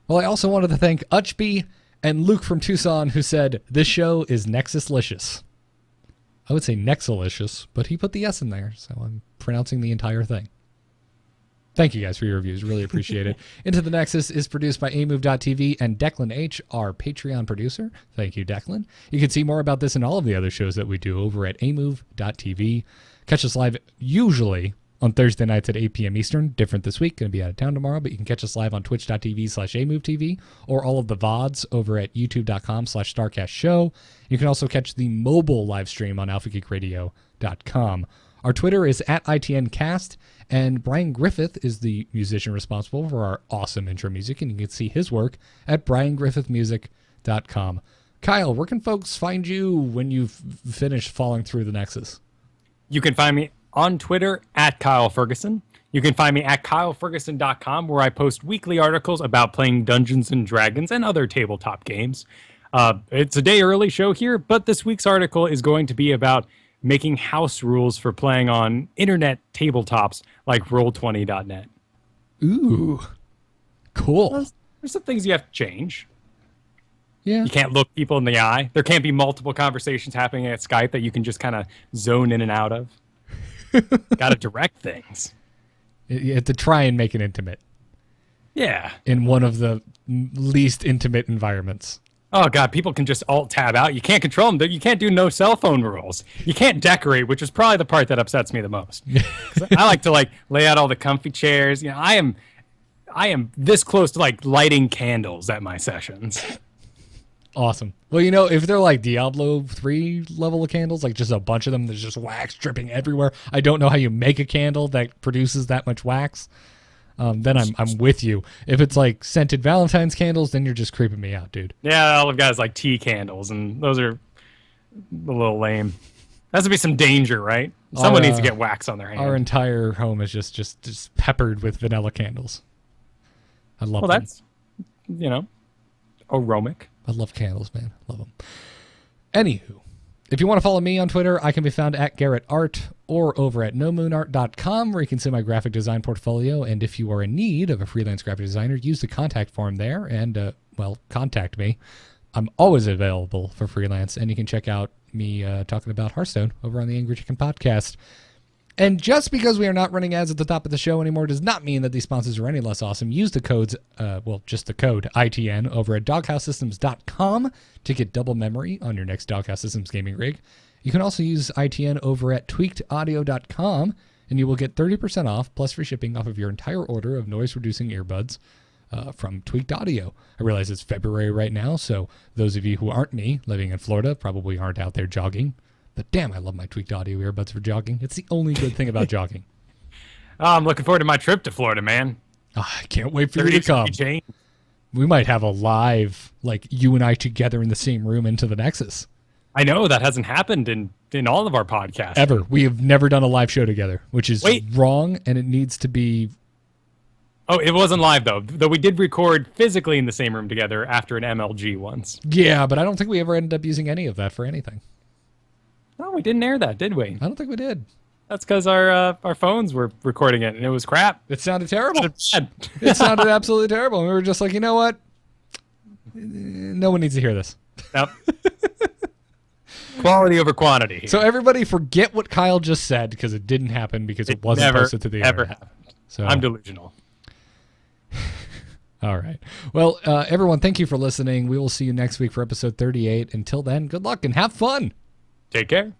Well, I also wanted to thank Uchby and Luke from Tucson, who said, "This show is Nexuslicious." I would say Nexalicious, but he put the S in there, so I'm pronouncing the entire thing. Thank you guys for your reviews. Really appreciate it. Into the Nexus is produced by amove.tv and Declan H., our Patreon producer. Thank you, Declan. You can see more about this and all of the other shows that we do over at amove.tv. Catch us live usually on Thursday nights at 8 p.m. Eastern. Different this week. Going to be out of town tomorrow, but you can catch us live on twitch.tv/amovetv or all of the VODs over at youtube.com/StarcastShow. You can also catch the mobile live stream on alphageekradio.com. Our Twitter is at ITNcast, and Brian Griffith is the musician responsible for our awesome intro music, and you can see his work at briangriffithmusic.com. Kyle, where can folks find you when you've finished falling through the Nexus? You can find me on Twitter at Kyle Ferguson. You can find me at kyleferguson.com, where I post weekly articles about playing Dungeons and Dragons and other tabletop games. It's a day early show here, but this week's article is going to be about making house rules for playing on internet tabletops like Roll20.net. Ooh, cool. There's some things you have to change. Yeah. You can't look people in the eye. There can't be multiple conversations happening at Skype that you can just kind of zone in and out of. Got to direct things. You have to try and make it intimate. Yeah. In one of the least intimate environments. Oh, God, people can just alt-tab out. You can't control them. You can't do no cell phone rules. You can't decorate, which is probably the part that upsets me the most. I like to, lay out all the comfy chairs. I am this close to, lighting candles at my sessions. Awesome. Well, if they're like Diablo 3 level of candles, just a bunch of them, there's just wax dripping everywhere. I don't know how you make a candle that produces that much wax. Then I'm with you. If it's like scented Valentine's candles, then you're just creeping me out, dude. Yeah, all I've got is tea candles, and those are a little lame. Has to be some danger, right? Someone needs to get wax on their hand. Our entire home is just peppered with vanilla candles. I love them. Well, that's, aromatic. I love candles, man. Love them. Anywho, if you want to follow me on Twitter, I can be found at GarrettArt or over at nomoonart.com, where you can see my graphic design portfolio. And if you are in need of a freelance graphic designer, use the contact form there and, contact me. I'm always available for freelance, and you can check out me talking about Hearthstone over on the Angry Chicken podcast. And just because we are not running ads at the top of the show anymore does not mean that these sponsors are any less awesome. Use the codes, just the code ITN over at doghousesystems.com to get double memory on your next Doghouse Systems gaming rig. You can also use ITN over at tweakedaudio.com, and you will get 30% off plus free shipping off of your entire order of noise-reducing earbuds from Tweaked Audio. I realize it's February right now, so those of you who aren't me, living in Florida, probably aren't out there jogging. But damn, I love my Tweaked Audio earbuds for jogging. It's the only good thing about jogging. Oh, I'm looking forward to my trip to Florida, man. Oh, I can't wait for you to come. We might have a live, you and I together in the same room Into the Nexus. I know that hasn't happened in all of our podcasts. Ever. We have never done a live show together, which is wrong, and it needs to be... Oh, it wasn't live, though we did record physically in the same room together after an MLG once. Yeah, but I don't think we ever ended up using any of that for anything. No, we didn't air that, did we? I don't think we did. That's because our phones were recording it, and it was crap. It sounded terrible. It sounded bad. It sounded absolutely terrible. And we were just like, you know what? No one needs to hear this. Yep. Quality over quantity. So everybody forget what Kyle just said, because it didn't happen, because it wasn't posted to the internet. Happened. So I'm delusional. All right. Well, everyone, thank you for listening. We will see you next week for episode 38. Until then, good luck and have fun. Take care.